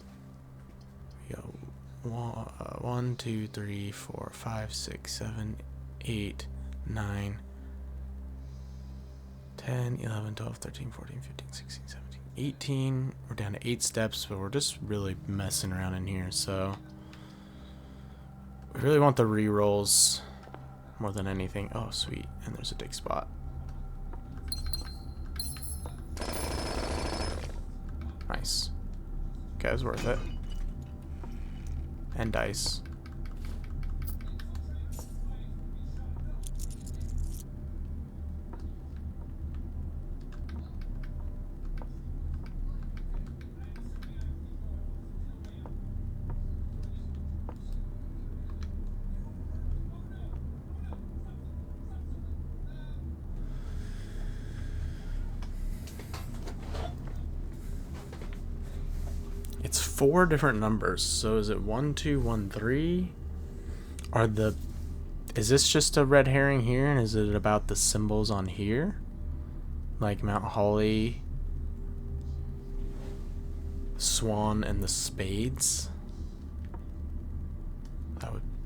1, 2, 3, 4, 5, 6, 7, 8, 9, 10, 11, 12, 13, 14, 15, 16, 17, 18. We're down to 8 steps, but we're just really messing around in here, so we really want the re-rolls more than anything. Oh, sweet. And there's a dig spot. Nice. Okay, it's worth it. And dice. It's 4 different numbers. So is it 1, 2, 1, 3? Is this just a red herring here, and is it about the symbols on here? Like Mount Holly, Swan, and the spades?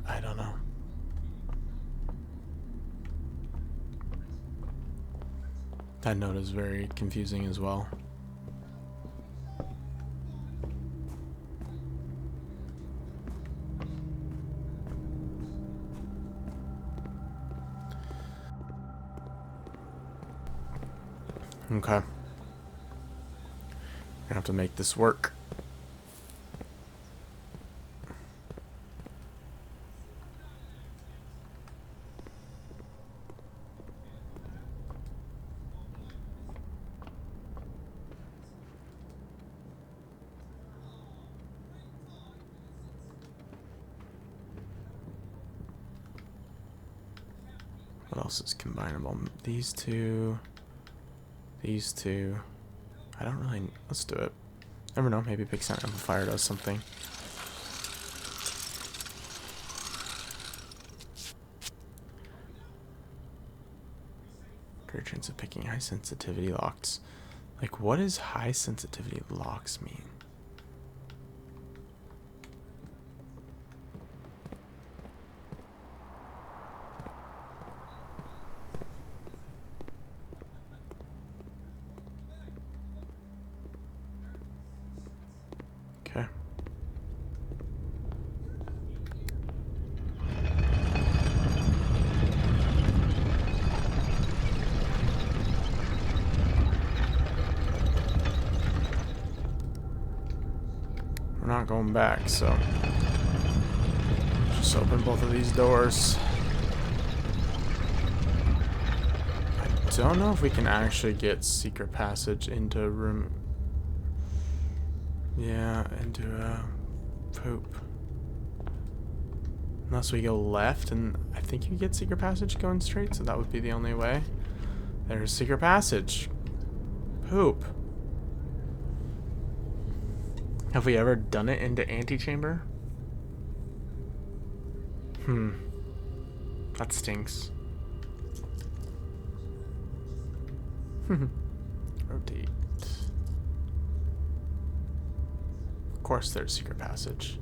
I don't know. That note is very confusing as well. Okay. Gonna have to make this work. What else is combinable? These two. These two. I don't really... Let's do it. Never know. Maybe Big Sound Amplifier does something. greater chance of picking high sensitivity locks. Like, what does high sensitivity locks mean? Okay. We're not going back, so just open both of these doors. I don't know if we can actually get secret passage into room. Yeah, into poop. Unless we go left, and I think you get secret passage going straight, so that would be the only way. There's secret passage. Poop. Have we ever done it into antechamber? That stinks. Rotate. Of course there's secret passage.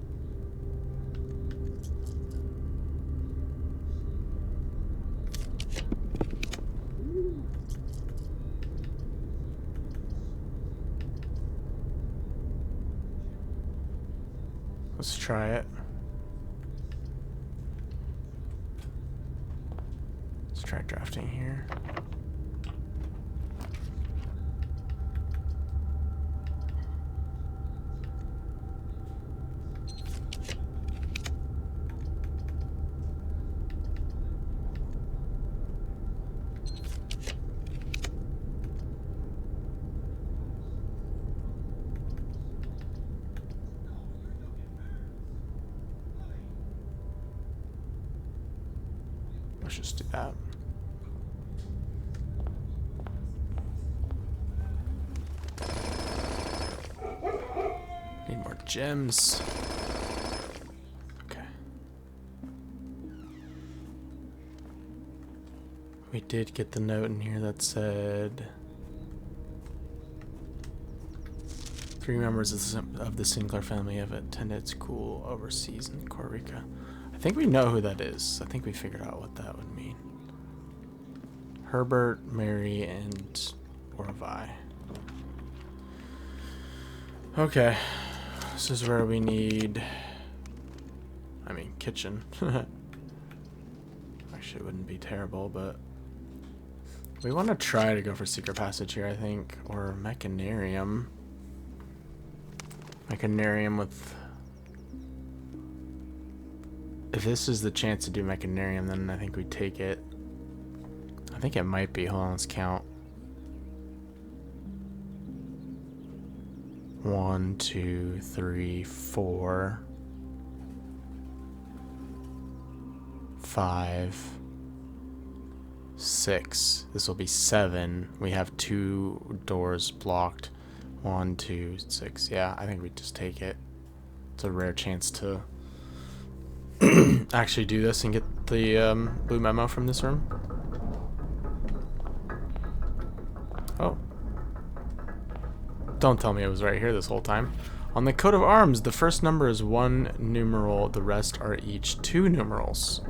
Let's try it. Let's try drafting here. Let's just do that. Need more gems. Okay. We did get the note in here that said 3 members of the Sinclair family have attended school overseas in Costa Rica. I think we know who that is. I think we figured out what that would mean. Herbert, Mary, and Orvi. Okay. This is where we need... I mean, kitchen. Actually, it wouldn't be terrible, but... we want to try to go for secret passage here, I think. Or Mechanarium. Mechanarium with... if this is the chance to do Mechanarium, then I think we take it. I think it might be. Hold on, let's count. 1, 2, 3, 4, 5, 6. This will be 7. We have 2 doors blocked. 1, 2, 6. Yeah, I think we just take it. It's a rare chance to actually do this and get the blue memo from this room. Oh. Don't tell me it was right here this whole time. On the coat of arms, the first number is 1 numeral. The rest are each 2 numerals.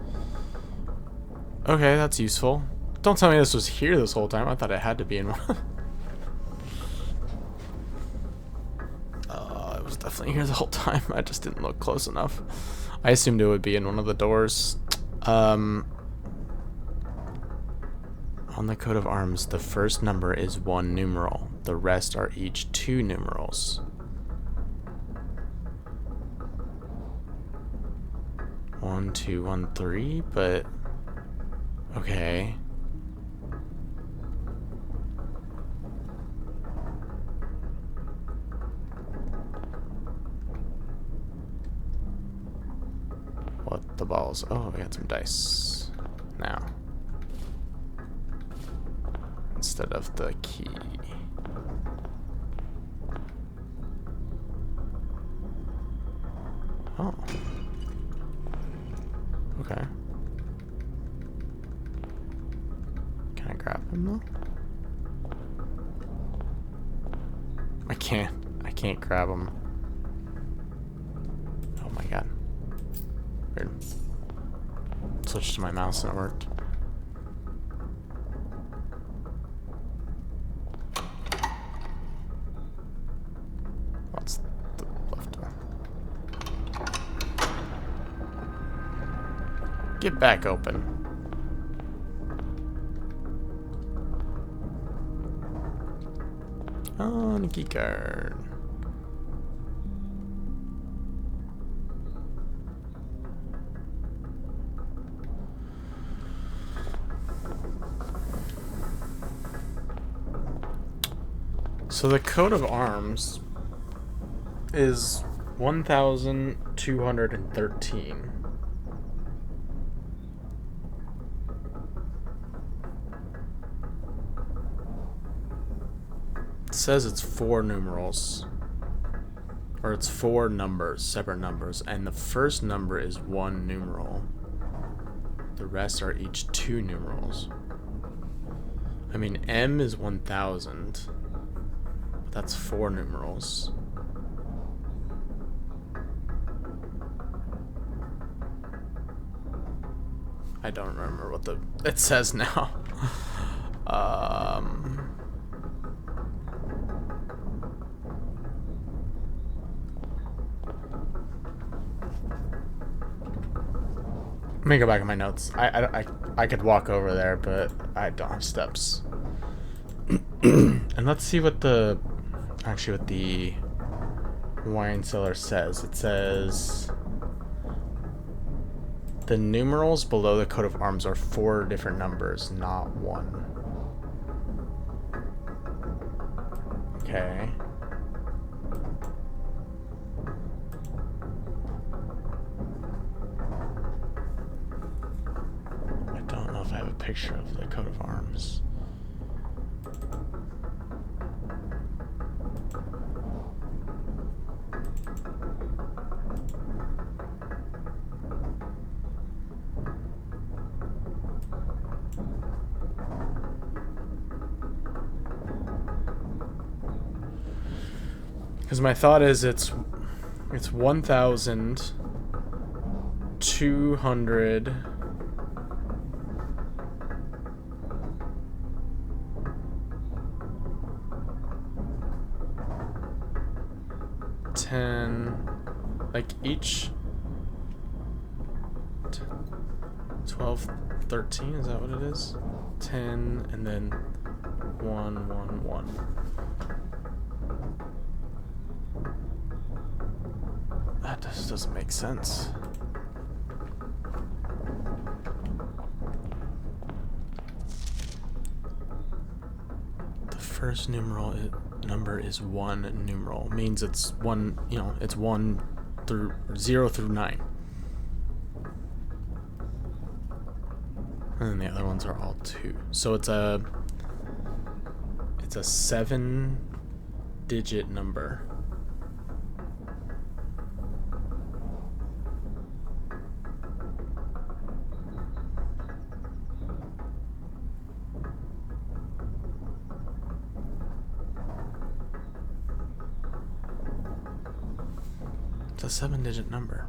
Okay, that's useful. Don't tell me this was here this whole time. I thought it had to be in one. It was definitely here the whole time. I just didn't look close enough. I assumed it would be in one of the doors. On the coat of arms, the first number is 1 numeral. The rest are each 2 numerals. 1, 2, 1, 3, but okay. What the balls? Oh, we got some dice now. Instead of the key. Oh. Okay. Can I grab him though? I can't grab him. Oh my god. Weird. Switched to my mouse and it worked. What's the left one? Get back open. Oh, and a key card. So the coat of arms is 1,213. It says it's 4 numerals. Or it's 4 numbers, separate numbers, and the first number is 1 numeral. The rest are each 2 numerals. I mean, M is 1,000. But that's 4 numerals. I don't remember what it says now. Let me go back in my notes. I could walk over there, but I don't have steps. And let's see what the wine cellar says. It says the numerals below the coat of arms are 4 different numbers, not 1. Okay. I don't know if I have a picture of the coat of arms. Because my thought is it's 1,200 10, like each 12, 13, is that what it is? 10 and then 1, 1, 1. That just doesn't make sense. The first number is 1 numeral. Means it's 1, it's 1 through 0 through 9. And then the other ones are all 2. So it's a 7-digit number. It's a 7-digit number.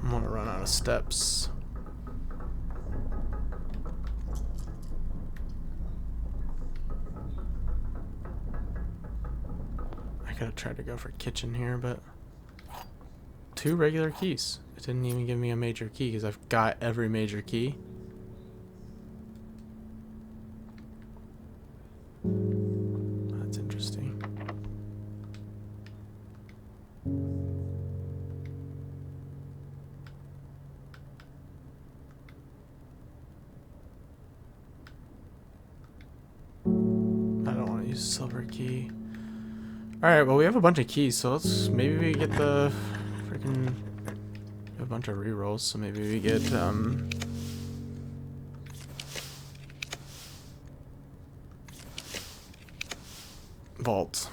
I'm gonna run out of steps. I could have tried to go for kitchen here, but 2 regular keys. It didn't even give me a major key because I've got every major key. That's interesting. use silver key. Alright, well we have a bunch of keys, so let's maybe we get the freaking a bunch of rerolls, so maybe we get vault.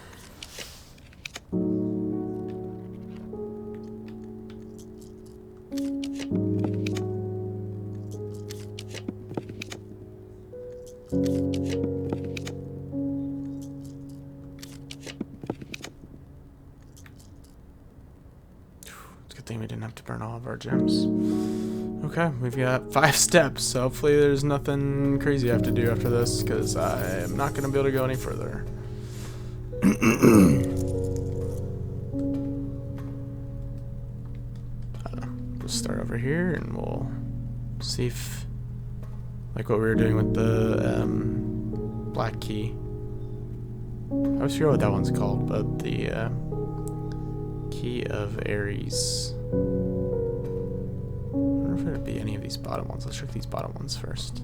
Thing we didn't have to burn all of our gems. Okay, we've got 5 steps, so hopefully there's nothing crazy I have to do after this, because I am not going to be able to go any further. We'll start over here and we'll see if, like what we were doing with the black key. I always forget what that one's called, but the Key of Ares. I wonder if it'd be any of these bottom ones. Let's check these bottom ones first.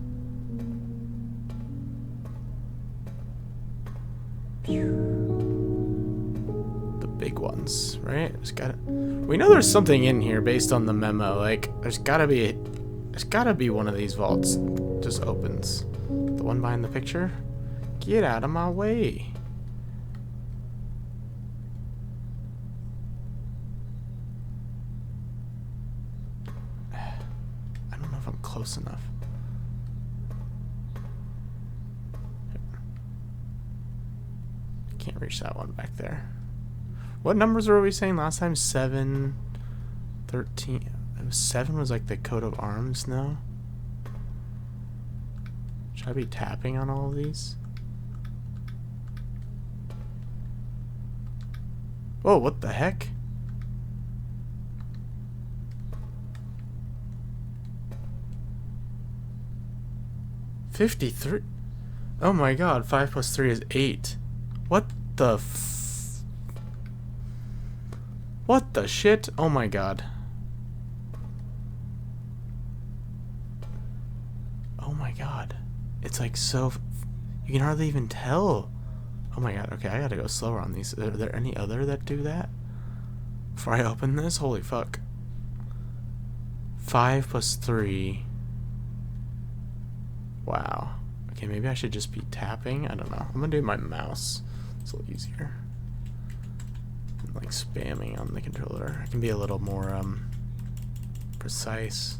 The big ones, right? We know there's something in here based on the memo. Like, there's gotta be one of these vaults just opens. The one behind the picture? Get out of my way. Close enough. Can't reach that one back there. What numbers were we saying last time? 7, 13. 7 was like the coat of arms now. Should I be tapping on all of these? Whoa, what the heck? $53. Oh my god, 5 plus 3 is 8. What the what the shit? Oh my god. Oh my god. It's like so... You can hardly even tell. Oh my god, okay, I gotta go slower on these. Are there any other that do that? Before I open this? Holy fuck. 5 plus 3... Wow. Okay, maybe I should just be tapping. I don't know. I'm gonna do my mouse. It's a little easier. I'm like spamming on the controller. I can be a little more precise.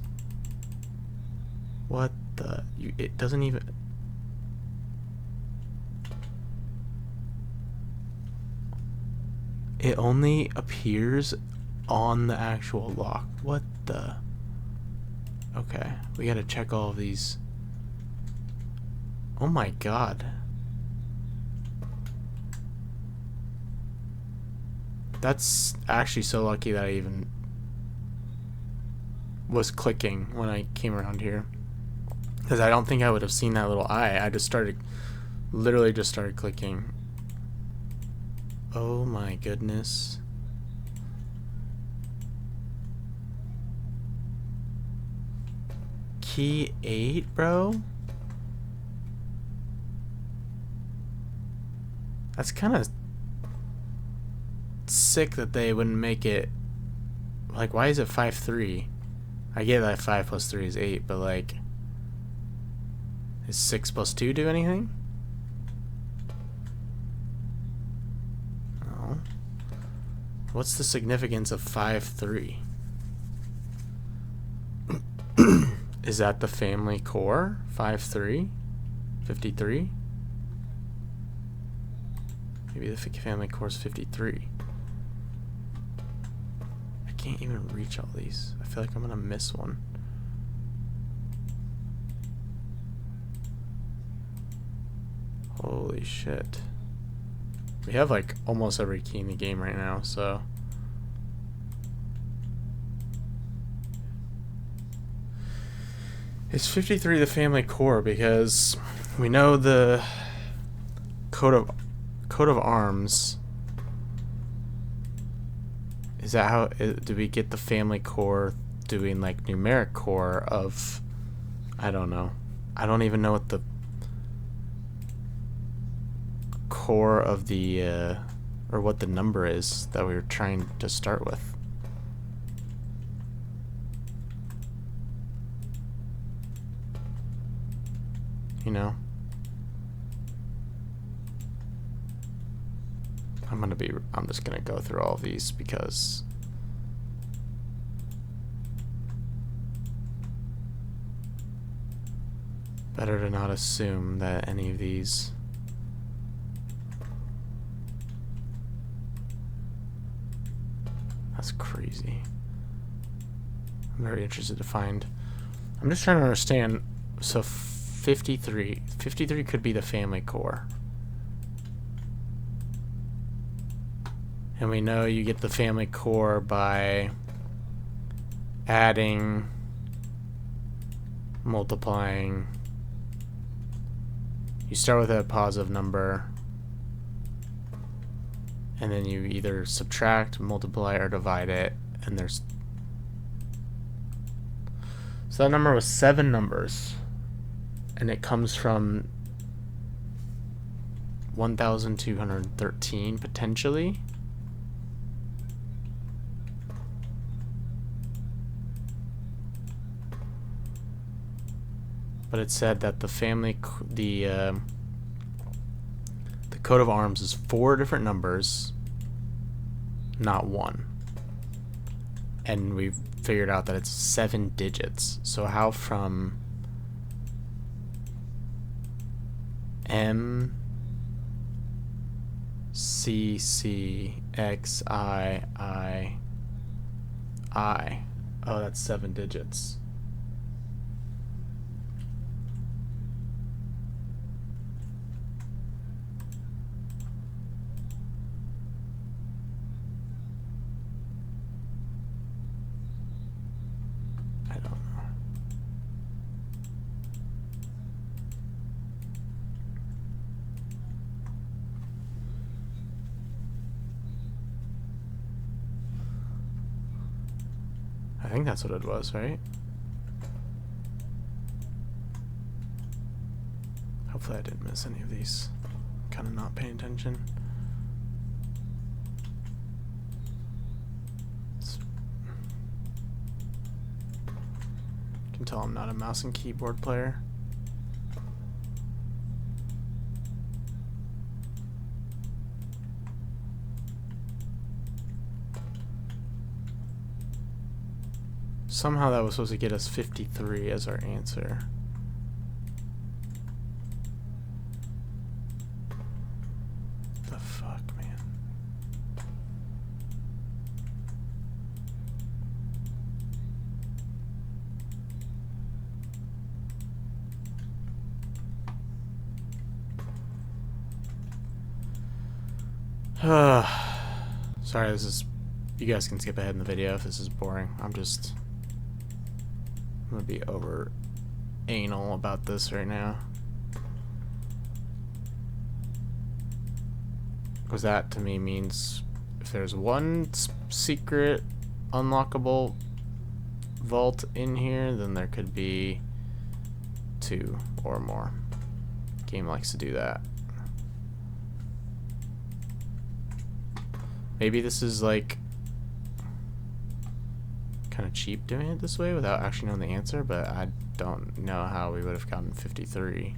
What the? It doesn't even. It only appears on the actual lock. What the? Okay, we gotta check all of these. Oh my god. That's actually so lucky that I even was clicking when I came around here. Because I don't think I would have seen that little eye. I just started, literally just started clicking. Oh my goodness. Key 8, bro? That's kind of sick that they wouldn't make it. Like, why is it 5-3? I get that 5 plus 3 is 8, but like, is 6 plus 2 do anything? No. What's the significance of 5-3? Is that the family core? 5-3? 53? Maybe the family core is 53. I can't even reach all these. I feel like I'm gonna miss one. Holy shit. We have like almost every key in the game right now, so. Is 53 the family core? Because we know the coat of arms. Is that how do we get the family core doing like numeric core of, I don't know. I don't even know what the core of the, or what the number is that we were trying to start with. You know? I'm just gonna go through all of these because better to not assume that any of these that's crazy. I'm very interested to find. I'm just trying to understand. So 53 could be the family core. And we know you get the family core by adding, multiplying. You start with a positive number, and then you either subtract, multiply, or divide it, and there's... So that number was 7 numbers, and it comes from 1,213, potentially. But it said that the family, the coat of arms is 4 different numbers, not 1. And we've figured out that it's 7 digits. So how from M C C X I. Oh, that's 7 digits. I think that's what it was, right? Hopefully I didn't miss any of these. Kind of not paying attention. You can tell I'm not a mouse and keyboard player. Somehow that was supposed to get us 53 as our answer. The fuck, man. Sorry, this is... You guys can skip ahead in the video if this is boring. I'm gonna be over anal about this right now. Because that to me means if there's one secret unlockable vault in here, then there could be 2 or more. Game likes to do that. Maybe this is like kind of cheap doing it this way without actually knowing the answer, but I don't know how we would have gotten 53.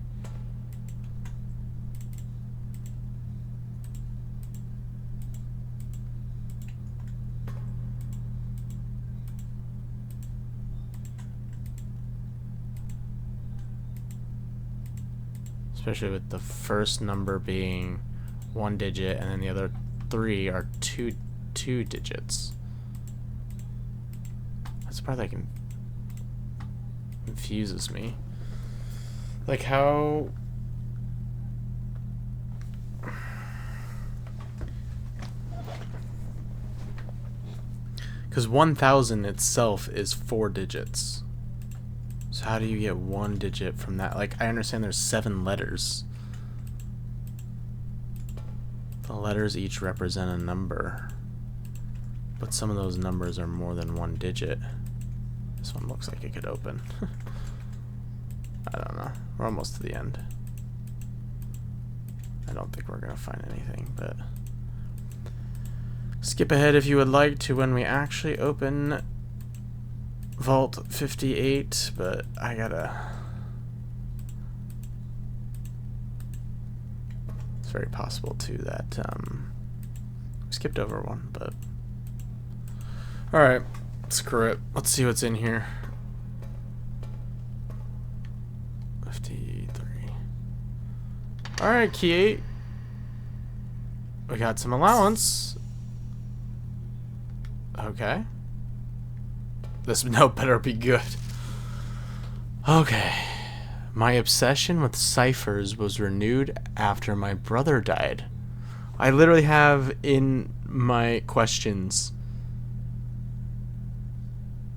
Especially with the first number being 1 digit and then the other 3 are two digits. That's the part that confuses me. Like how... Because 1,000 itself is 4 digits. So how do you get 1 digit from that? Like, I understand there's 7 letters. The letters each represent a number. But some of those numbers are more than 1 digit. This one looks like it could open. I don't know. We're almost to the end. I don't think we're gonna find anything, but skip ahead if you would like to when we actually open Vault 58, but I gotta... It's very possible too that we skipped over one, but alright, screw it. Let's see what's in here. 53. Alright, key 8. We got some allowance. Okay. This note better be good. Okay. My obsession with ciphers was renewed after my brother died. I literally have in my questions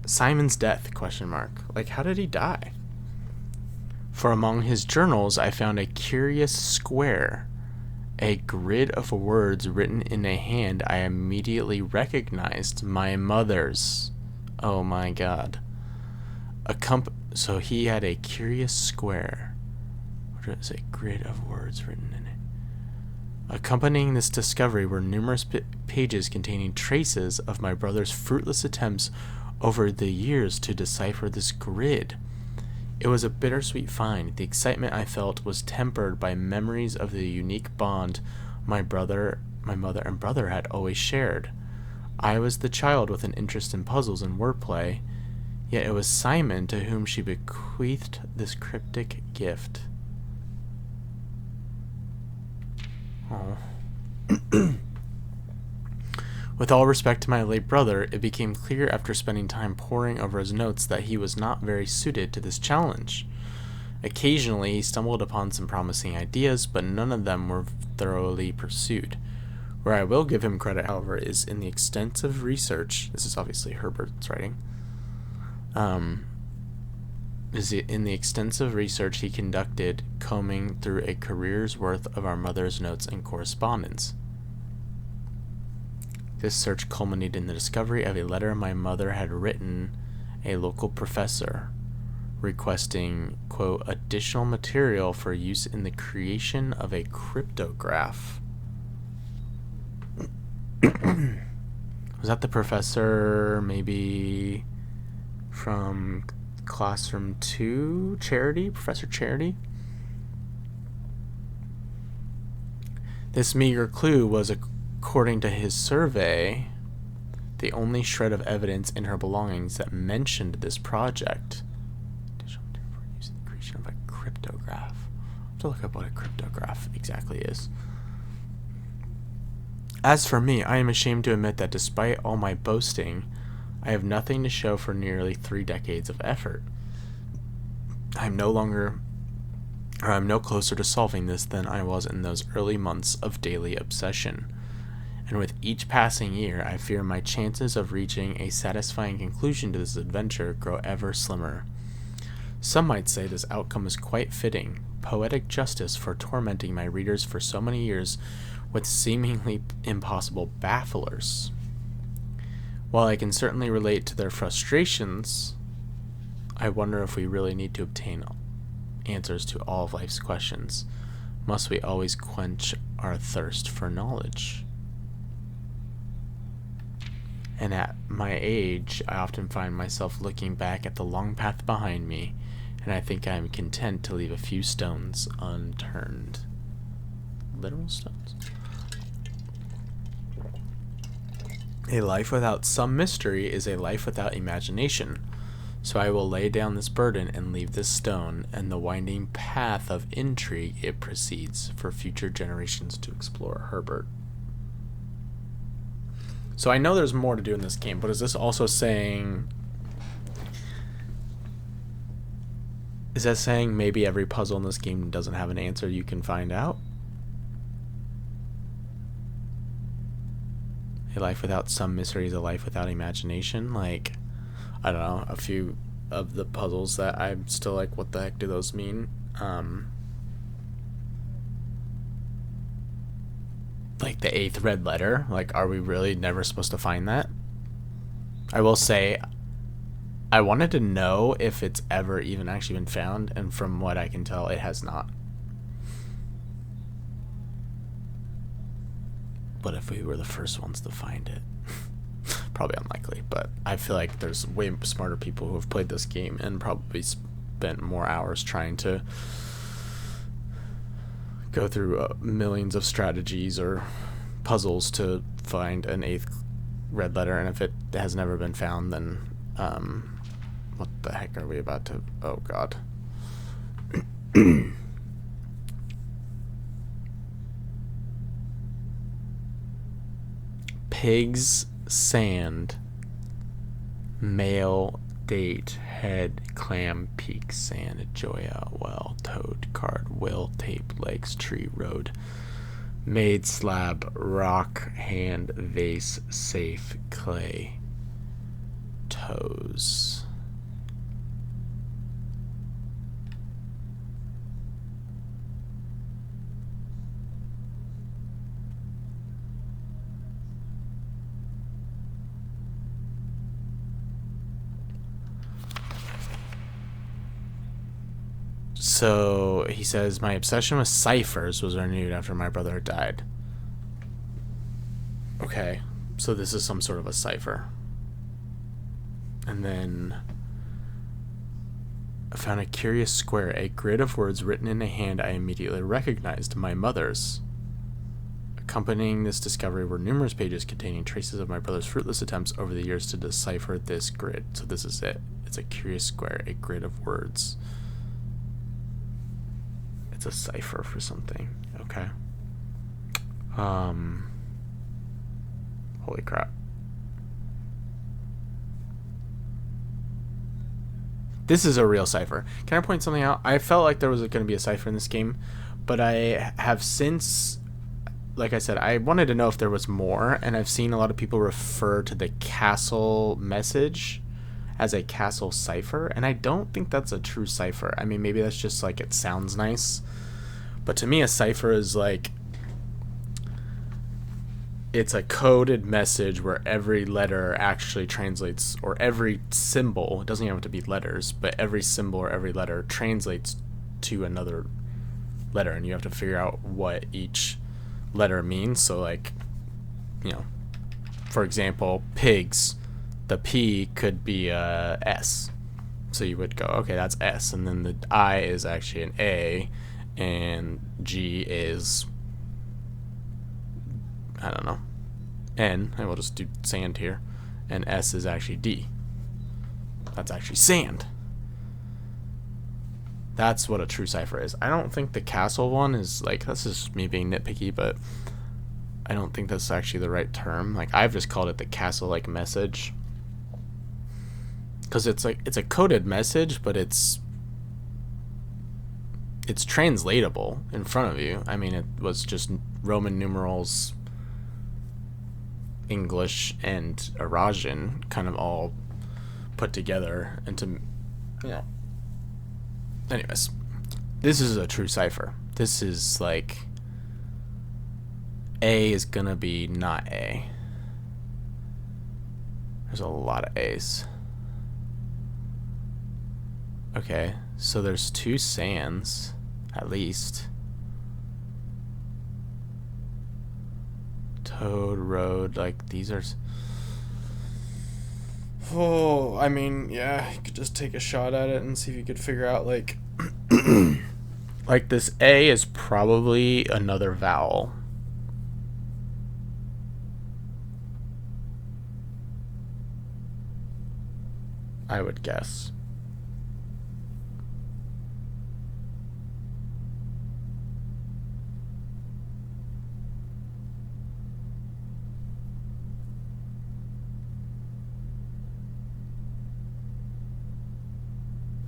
Simon's death, question mark. Like, how did he die? For among his journals, I found a curious square, a grid of words written in a hand I immediately recognized, my mother's. Oh my god. So he had a curious square. What is a grid of words written in it? Accompanying this discovery were numerous pages containing traces of my brother's fruitless attempts over the years to decipher this grid. It was a bittersweet find. The excitement I felt was tempered by memories of the unique bond my mother and brother had always shared. I was the child with an interest in puzzles and wordplay, yet it was Simon to whom she bequeathed this cryptic gift. Oh. With all respect to my late brother, it became clear after spending time poring over his notes that he was not very suited to this challenge. Occasionally, he stumbled upon some promising ideas, but none of them were thoroughly pursued. Where I will give him credit, however, is in the extensive research. This is obviously Herbert's writing. Is in the extensive research he conducted, combing through a career's worth of our mother's notes and correspondence. This search culminated in the discovery of a letter my mother had written a local professor, requesting, quote, additional material for use in the creation of a cryptograph. Was that the professor, maybe from Classroom 2? Charity? Professor Charity? This meager clue was, according to his survey, the only shred of evidence in her belongings that mentioned this project. Additional material for use in the creation of a cryptograph. I have to look up what a cryptograph exactly is. As for me, I am ashamed to admit that despite all my boasting, I have nothing to show for nearly 3 decades of effort. I am no closer to solving this than I was in those early months of daily obsession. And with each passing year, I fear my chances of reaching a satisfying conclusion to this adventure grow ever slimmer. Some might say this outcome is quite fitting, poetic justice for tormenting my readers for so many years with seemingly impossible bafflers. While I can certainly relate to their frustrations, I wonder if we really need to obtain answers to all of life's questions. Must we always quench our thirst for knowledge? And at my age, I often find myself looking back at the long path behind me, and I think I am content to leave a few stones unturned. Literal stones? A life without some mystery is a life without imagination. So I will lay down this burden and leave this stone and the winding path of intrigue it precedes for future generations to explore. Herbert. So I know there's more to do in this game, but is this also saying... Is that saying maybe every puzzle in this game doesn't have an answer you can find out? A life without some mystery is a life without imagination. Like, I don't know, a few of the puzzles that I'm still like, what the heck do those mean? Like the 8th red letter. Like, are we really never supposed to find that? I will say, I wanted to know if it's ever even actually been found, and from what I can tell, it has not. What if we were the first ones to find it? Probably unlikely, but I feel like there's way smarter people who have played this game and probably spent more hours trying to go through millions of strategies or puzzles to find an 8th red letter, and if it has never been found, then what the heck are we about to... Oh god. Pigs, sand, male, date, head, clam, peak, sand, joya, well, toad, card, will, tape, legs, tree, road, maid, slab, rock, hand, vase, safe, clay, toes. So he says, my obsession with ciphers was renewed after my brother died. Okay, so this is some sort of a cipher. And then I found a curious square, a grid of words written in a hand I immediately recognized, my mother's. Accompanying this discovery were numerous pages containing traces of my brother's fruitless attempts over the years to decipher this grid. So this is it. It's a curious square, a grid of words. It's a cipher for something. Okay. Holy crap. This is a real cipher. Can I point something out? I felt like there was going to be a cipher in this game, but I have since, like I said, I wanted to know if there was more, and I've seen a lot of people refer to the castle message as a castle cipher, and I don't think that's a true cipher. I mean, maybe that's just like it sounds nice, but to me a cipher is like, it's a coded message where every letter actually translates, or every symbol, it doesn't even have to be letters, but every symbol or every letter translates to another letter, and you have to figure out what each letter means. So like, you know, for example, pigs, the P could be a S, so you would go, okay, that's S, and then the I is actually an A, and G is, I don't know, N, and we'll just do sand here, and S is actually D. That's actually sand. That's what a true cipher is. I don't think the castle one is like, this is me being nitpicky, but I don't think that's actually the right term. Like, I've just called it the castle like message, because it's like, it's a coded message, but it's translatable in front of you. I mean, it was just Roman numerals, English, and Eurasian kind of all put together into, you know. Anyways, this is a true cipher. This is like, A is gonna be not A. There's a lot of A's. Okay, so there's 2 sands, at least. Toad, road, like these are... Oh, I mean, yeah, you could just take a shot at it and see if you could figure out, like... like this A is probably another vowel. I would guess.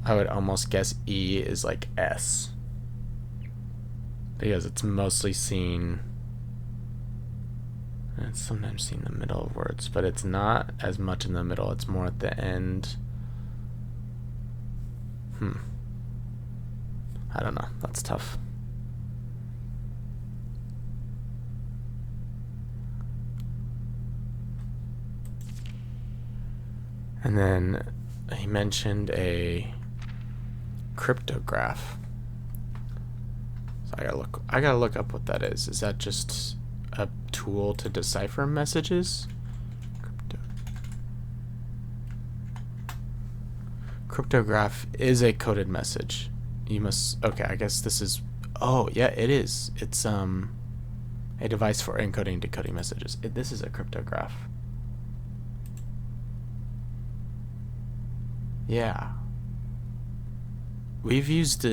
I would almost guess E is like S, because it's mostly seen, it's sometimes seen in the middle of words, but it's not as much in the middle, it's more at the end. I don't know, that's tough. And then he mentioned a cryptograph. So I gotta look up what that is. Is that just a tool to decipher messages. Cryptograph is a coded message. You must, okay, I guess this is, oh yeah, it is. It's a device for encoding and decoding messages. This is a cryptograph. Yeah. We've used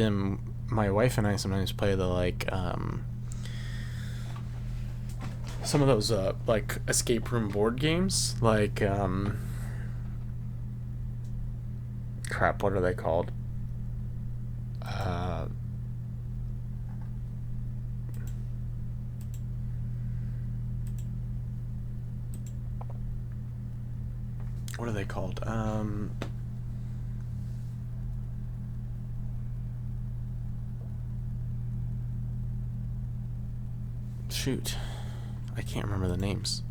my wife and I sometimes play the like some of those like escape room board games, like crap, what are they called? What are they called? Shoot, I can't remember the names.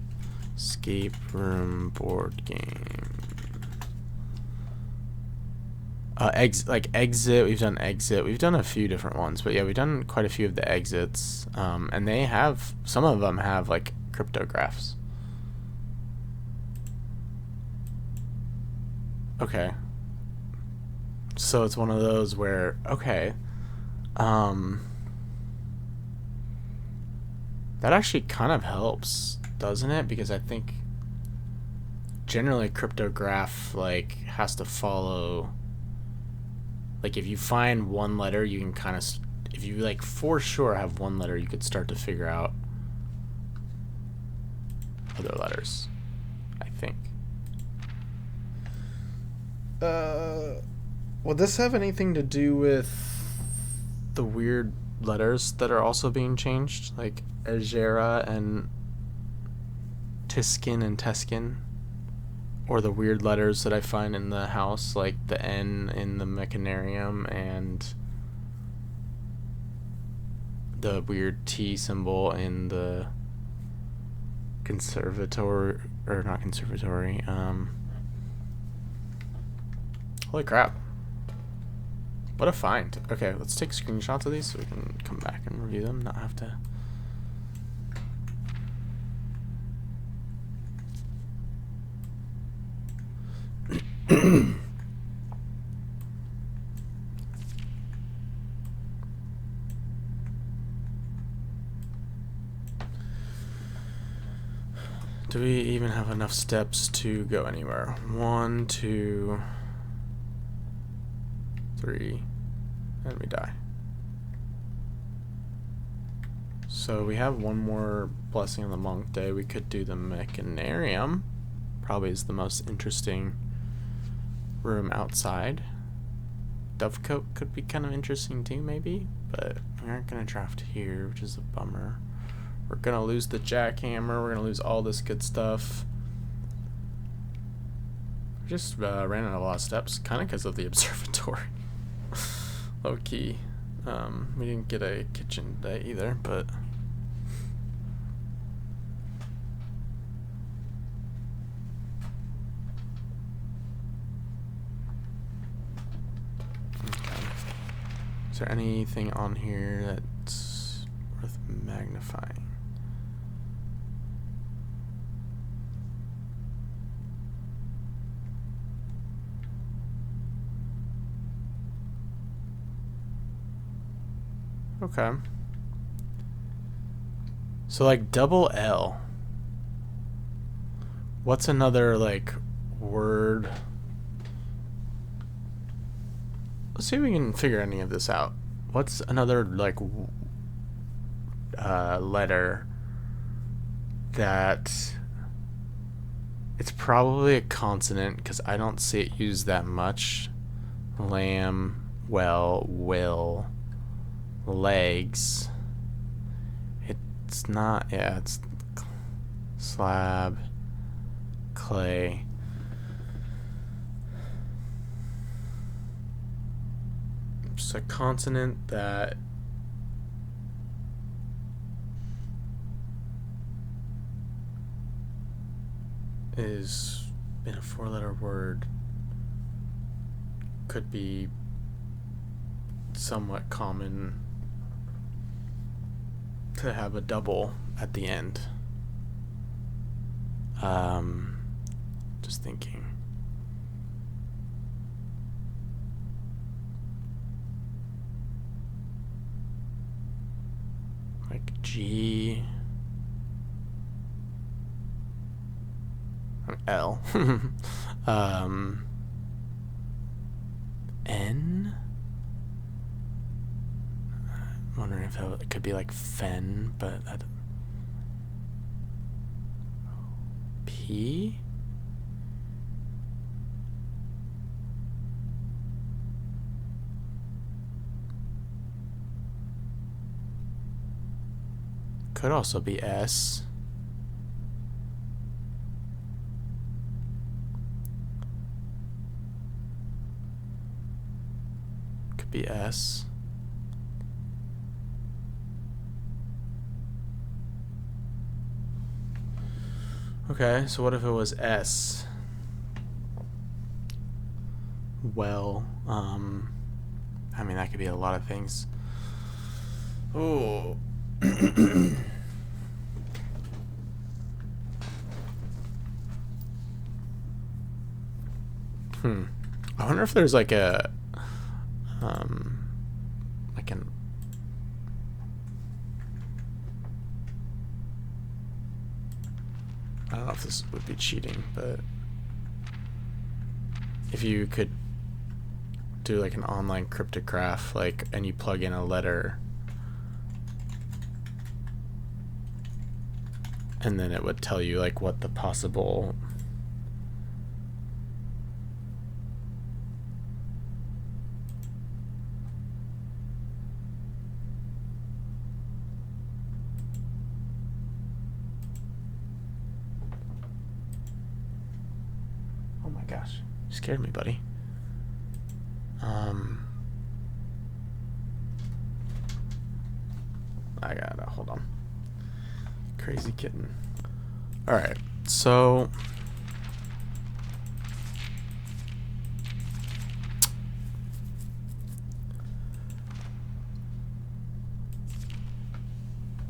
Escape room board game. Like Exit. We've done Exit. We've done a few different ones, but yeah, we've done quite a few of the Exits. And they have, some of them have like cryptographs. Okay. So it's one of those where, okay, that actually kind of helps, doesn't it? Because I think generally cryptograph like has to follow, like if you find one letter, you can kind of, if you like for sure have one letter, you could start to figure out other letters, I think. Would this have anything to do with the weird letters that are also being changed, like Ezera and Tiskin and Teskin, or the weird letters that I find in the house, like the N in the Mechanarium and the weird T symbol in the conservatory, or not conservatory, holy crap. What a find. Okay, let's take screenshots of these so we can come back and review them, not have to. Do we even have enough steps to go anywhere? 1, 2, 3, and we die. So we have one more blessing on the monk day. We could do the Mechanarium. Probably is the most interesting room outside. Dovecote could be kind of interesting too, maybe, but we aren't gonna draft here, which is a bummer. We're gonna lose the jackhammer. We're gonna lose all this good stuff. We just ran out of a lot of steps, kind of because of the observatory. Low key. We didn't get a kitchen today either, but okay. Is there anything on here that's worth magnifying? Okay. So like double L. What's another like word? Let's see if we can figure any of this out. What's another like letter that it's probably a consonant because I don't see it used that much. Lamb, well, will, legs. It's not, yeah, it's slab, clay. It's a consonant that is in a 4-letter word, could be somewhat common to have a double at the end. Just thinking. Like G. L. N. I'm wondering if it could be like fen, but that. P. Could also be S. Could be S. Okay, so what if it was S? Well, I mean, that could be a lot of things. Oh. I wonder if there's like a, like an, I don't know if this would be cheating, but if you could do like an online cryptograph, like, and you plug in a letter, and then it would tell you like what the possible oh my gosh, you scared me, buddy. I gotta hold on. Crazy kitten. All right, so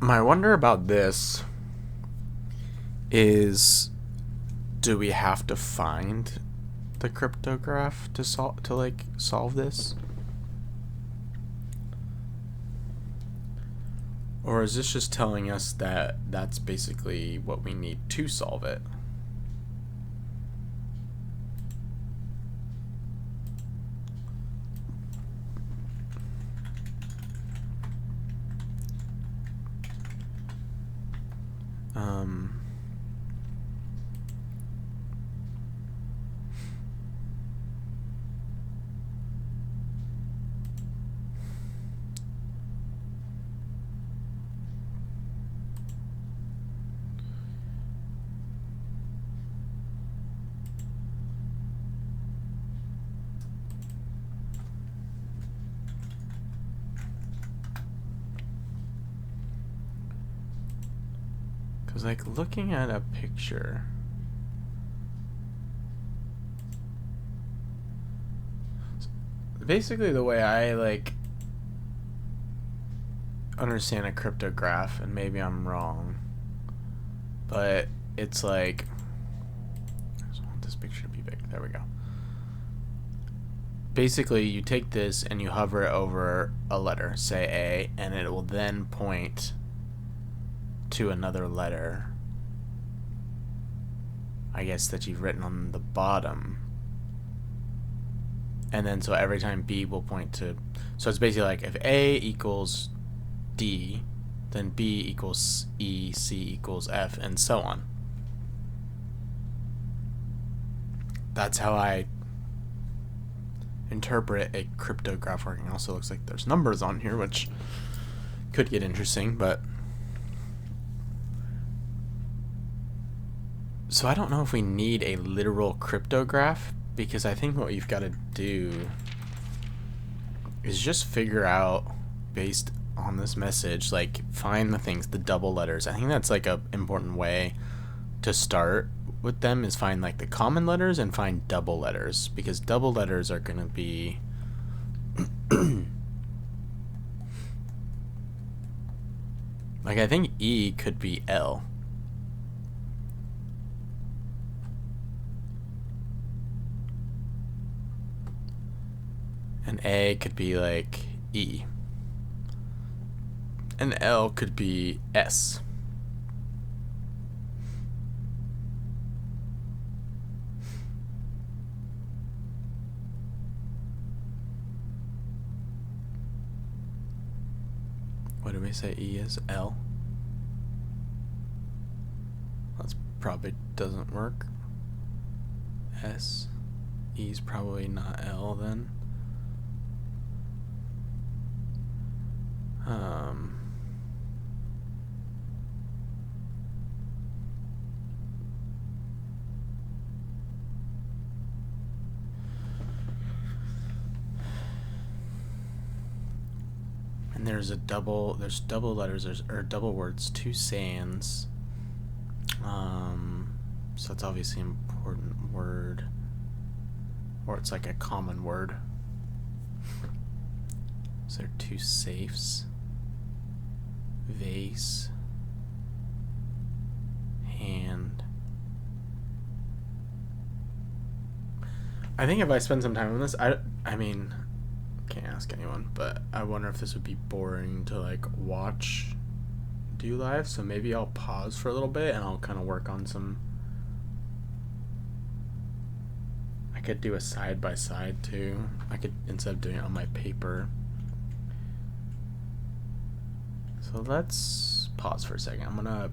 my wonder about this is, do we have to find the cryptograph to solve this? Or is this just telling us that that's basically what we need to solve it? Because, like, looking at a picture, basically the way I, like, understand a cryptograph, and maybe I'm wrong, but it's like, I just want this picture to be big. There we go. Basically, you take this and you hover it over a letter, say A, and it will then point to another letter, I guess, that you've written on the bottom. And then so every time B will point to, so it's basically like if A equals D, then B equals E, C equals F, and so on. That's how I interpret a cryptograph working. Also looks like there's numbers on here, which could get interesting, but so I don't know if we need a literal cryptograph, because I think what you've got to do is just figure out, based on this message, like, find the things, the double letters. I think that's like a important way to start with them, is find like the common letters and find double letters, because double letters are going to be Like, I think E could be L. And A could be like E. And L could be S. What do we say E is? L? That's probably doesn't work. S. E's probably not L then. And there's double letters, or double words, 2 sands. So that's obviously an important word. Or it's like a common word. So there are 2 safes. Vase. Hand. I think if I spend some time on this, I mean, can't ask anyone, but I wonder if this would be boring to like watch do live, so maybe I'll pause for a little bit and I'll kind of work on some. I could do a side by side too. I could, instead of doing it on my paper. So let's pause for a second. I'm gonna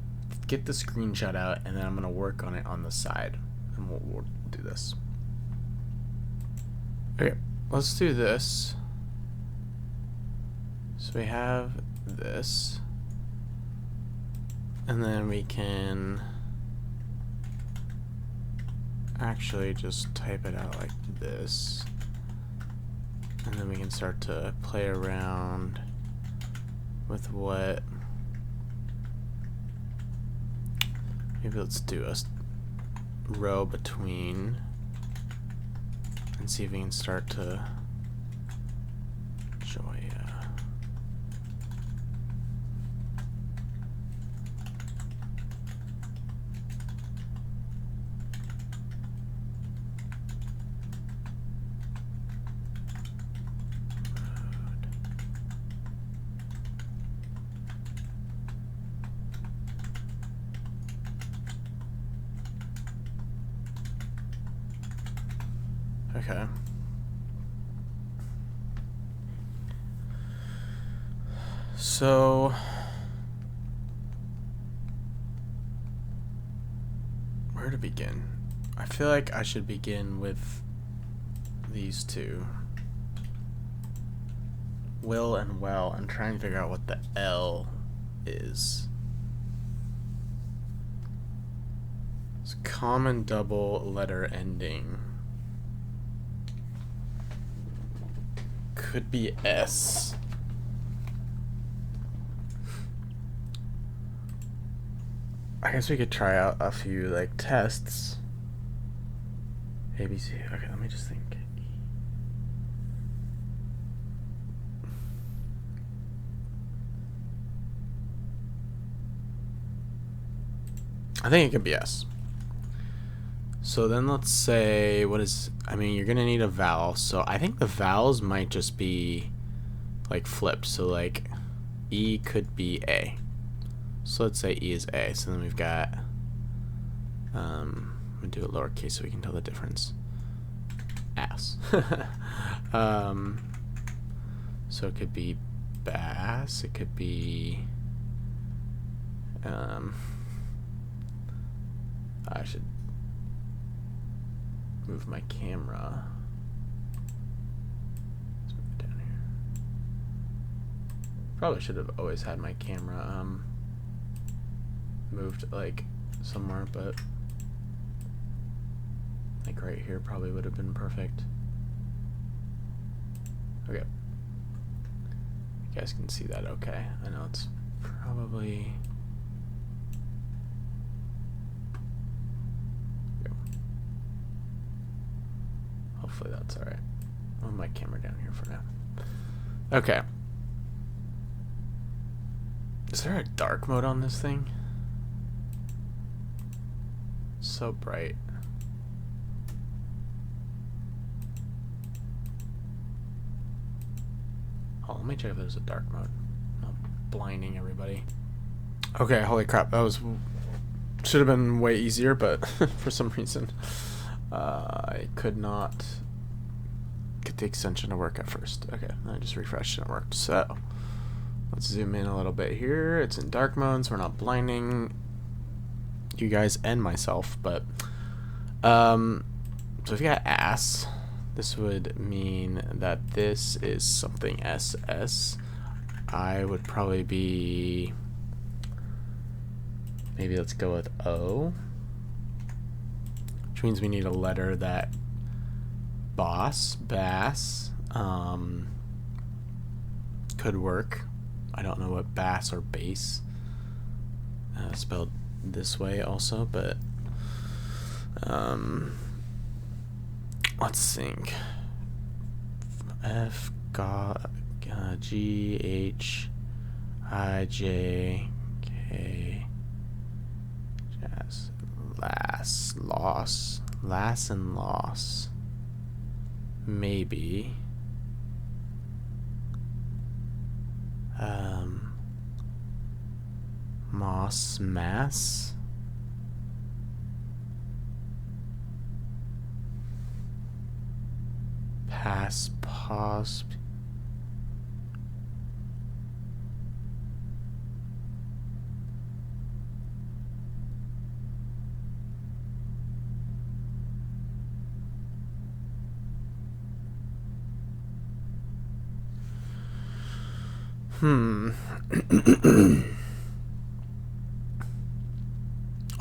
get the screenshot out and then I'm gonna work on it on the side, and we'll do this. Okay, let's do this. So we have this, and then we can actually just type it out like this, and then we can start to play around with what. Maybe let's do a row between and see if we can start to show a okay. So where to begin? I feel like I should begin with these two. Will and well, and try and figure out what the L is. It's common double letter ending. Could be S. I guess we could try out a few like tests. ABC. Okay, let me just think. I think it could be S. So then let's say, what is, I mean, you're gonna need a vowel, so I think the vowels might just be like flipped, so like E could be A. So let's say E is A, so then we've got, I'm gonna do it lowercase so we can tell the difference. Ass. So it could be bass, it could be, I should move my camera. Let's move it down here. Probably should have always had my camera moved like somewhere, but like right here probably would have been perfect. Okay. You guys can see that okay. I know it's probably hopefully that's alright. I'll move my camera down here for now. Okay. Is there a dark mode on this thing? So bright. Oh, let me check if there's a dark mode. I'm blinding everybody. Okay, holy crap. That was... should have been way easier, but for some reason I could not get the extension to work at first. Okay, I just refreshed and it worked. So let's zoom in a little bit here. It's in dark mode, so we're not blinding you guys and myself, but so if you got ass, this would mean that this is something SS. I would probably be, maybe let's go with O, which means we need a letter that bass could work. I don't know what bass or bass spelled this way also, but let's think. F G H I J K jazz lass and loss. Maybe mass pause.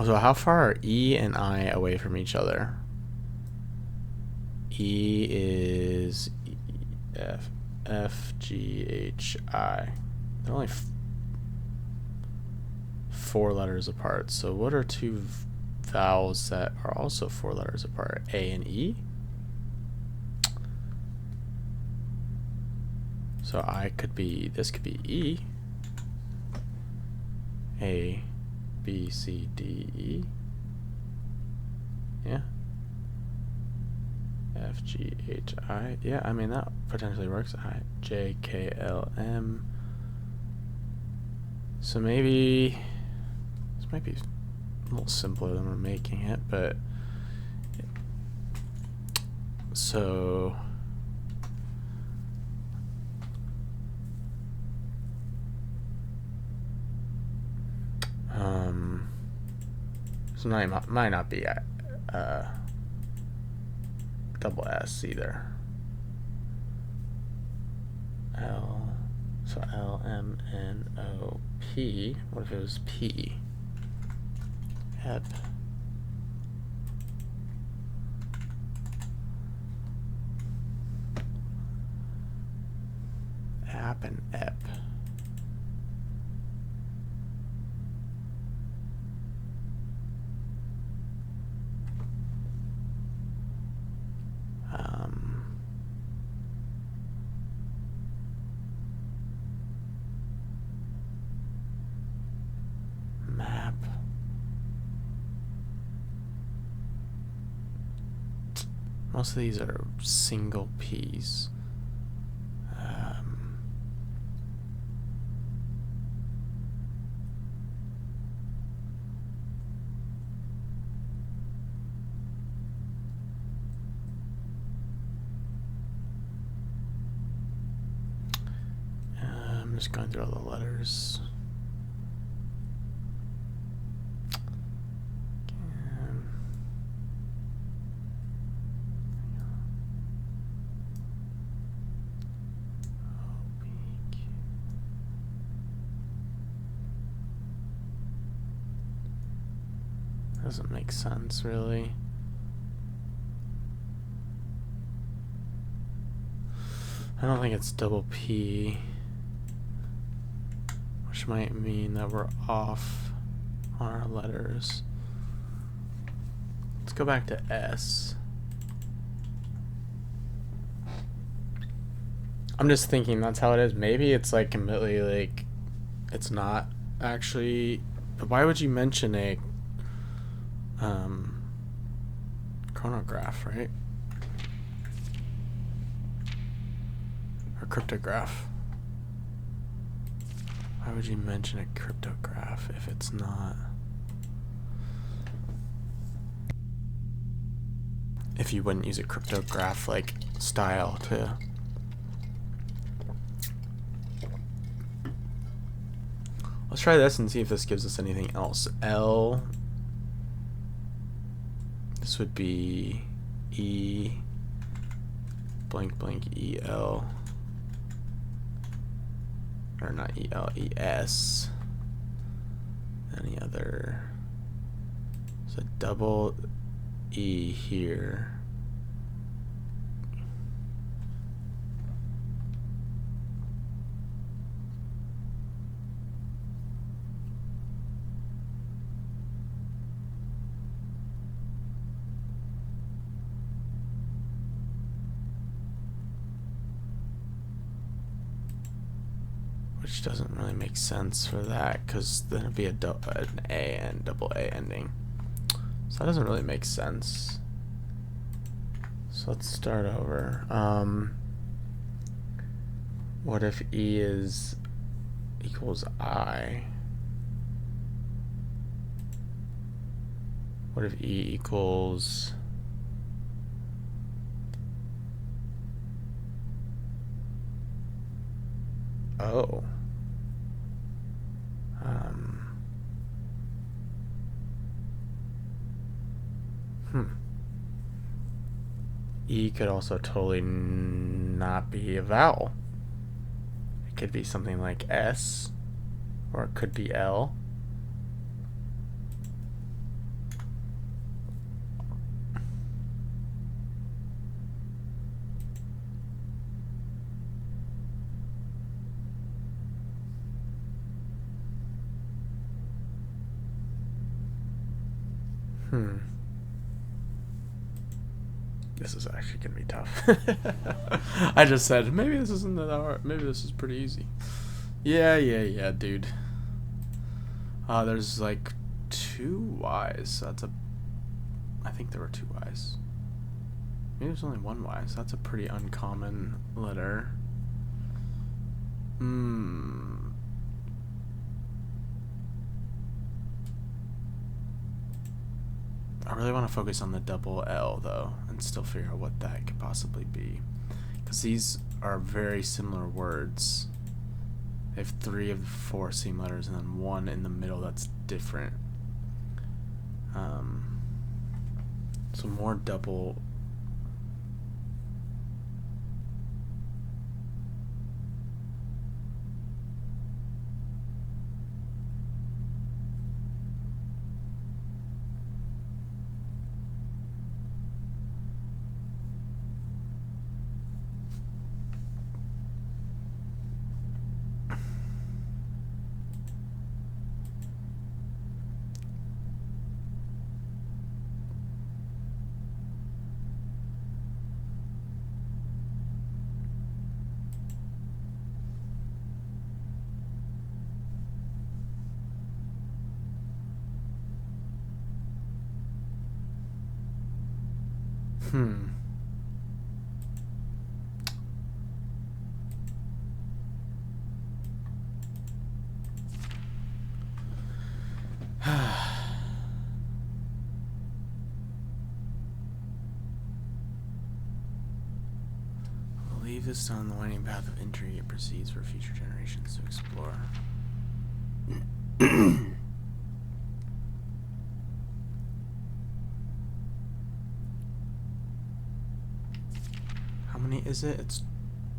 So how far are E and I away from each other? E is F G H I. They're only 4 letters apart. So what are two vowels that are also 4 letters apart? A and E? So I could be, this could be E. A, B, C, D, E. Yeah. F, G, H, I. Yeah, I mean, that potentially works. I, J, K, L, M. So maybe, this might be a little simpler than we're making it, but, so, so might not be double S either. L, so L, M, N, O, P. What if it was P? Ep. App and ep. Map. Most of these are single P's. I'm just going through all the letters. Doesn't make sense, really. I don't think it's double P, which might mean that we're off on our letters. Let's go back to S. I'm just thinking that's how it is. Maybe it's like completely like it's not actually, why would you mention a chronograph, right? Or cryptograph. Why would you mention a cryptograph if it's not? If you wouldn't use a cryptograph like style to. Let's try this and see if this gives us anything else. L. This would be E blank blank EL. Or not EL, ES. Any other. So double E here. Which doesn't really make sense for that, because then it'd be an A and double A ending. So that doesn't really make sense. So let's start over. What if E is equals I? What if E equals O? E could also totally not be a vowel. It could be something like S, or it could be L. This is actually gonna be tough. I just said maybe this isn't that hard. Maybe this is pretty easy. Yeah, dude. There's like 2 Y's. That's a. I think there were 2 Y's. Maybe there's only 1 Y. So that's a pretty uncommon letter. I really want to focus on the double L though, and still figure out what that could possibly be, because these are very similar words. They have 3 of the 4 same letters, and then 1 in the middle that's different. So more double. Leave this on the winding path of intrigue. It proceeds for future generations to explore. How many is it? It's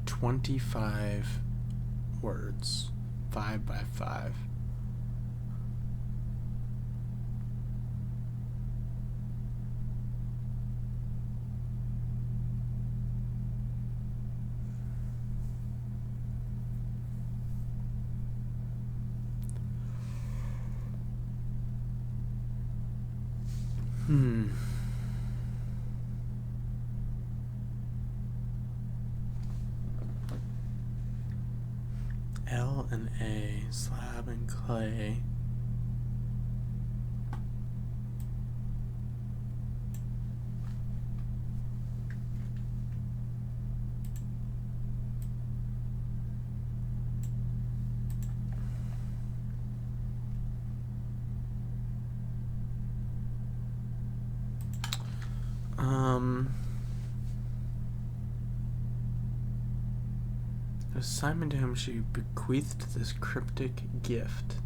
25 words. 5 by 5. L An A, slab and clay. It was Simon to whom she bequeathed this cryptic gift.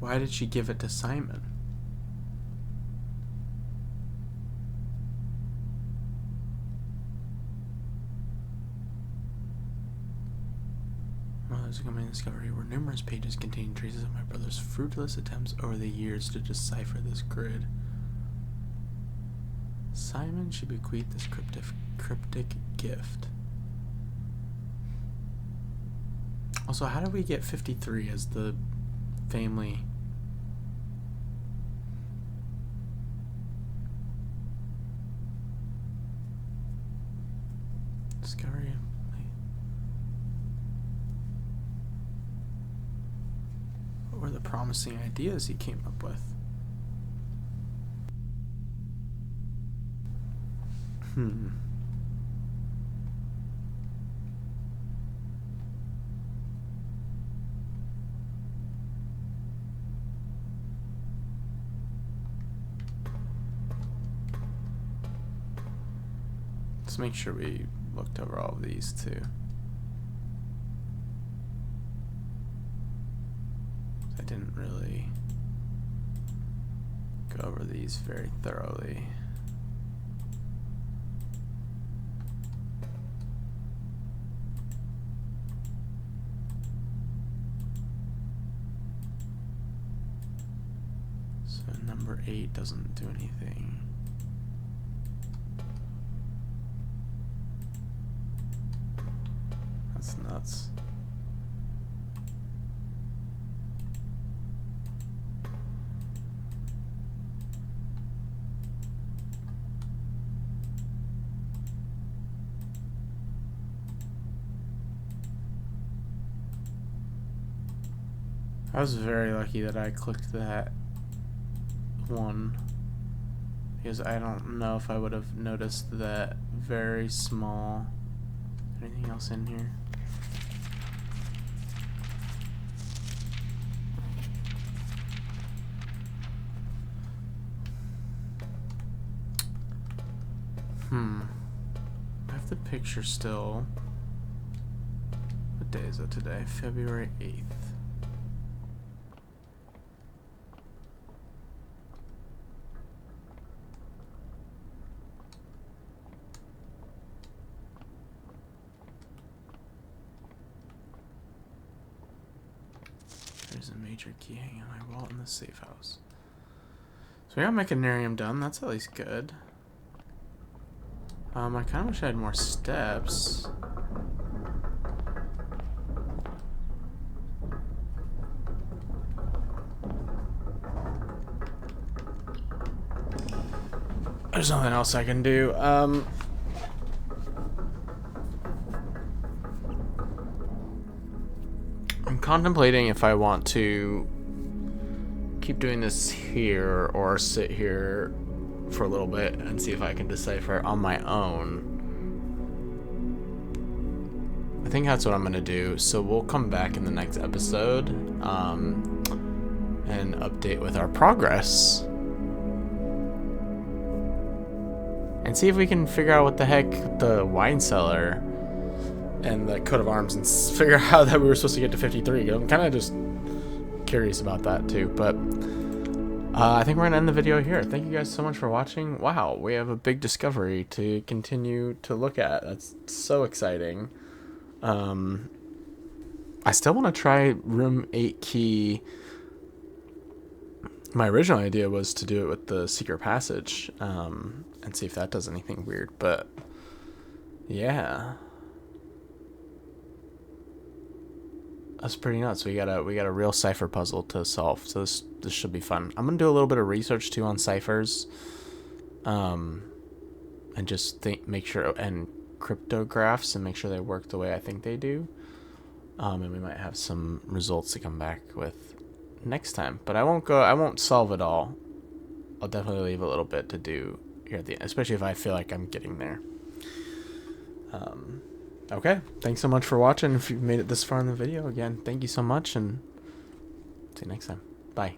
Why did she give it to Simon? Mother's accompanying discovery were numerous pages containing traces of my brother's fruitless attempts over the years to decipher this grid. Simon, she bequeathed this cryptic gift. Also, how did we get 53 as the family? Discovery. What were the promising ideas he came up with? Let's make sure we looked over all of these too. I didn't really go over these very thoroughly. So number 8 doesn't do anything. That's nuts. I was very lucky that I clicked that one, because I don't know if I would have noticed that very small. Anything else in here? I have the picture still. What day is it today? February 8th. There's a major key hanging on my wall in the safe house. So we got Mechanarium done. That's at least good. I kind of wish I had more steps. There's nothing else I can do. I'm contemplating if I want to keep doing this here or sit here for a little bit and see if I can decipher on my own. I think that's what I'm gonna do. So we'll come back in the next episode and update with our progress and see if we can figure out what the heck the wine cellar and the coat of arms, and figure out how that we were supposed to get to 53. I'm kind of just curious about that too, but I think we're gonna end the video here. Thank you guys so much for watching. Wow, we have a big discovery to continue to look at. That's so exciting. I still want to try room 8 key. My original idea was to do it with the secret passage, and see if that does anything weird, but yeah. That's pretty nuts. We got a real cipher puzzle to solve, so this should be fun. I'm gonna do a little bit of research too on ciphers, and just make sure, and cryptographs, and make sure they work the way I think they do. And we might have some results to come back with next time. But I won't solve it all. I'll definitely leave a little bit to do here at the end, especially if I feel like I'm getting there. Okay, thanks so much for watching. If you've made it this far in the video, again, thank you so much, and see you next time. Bye.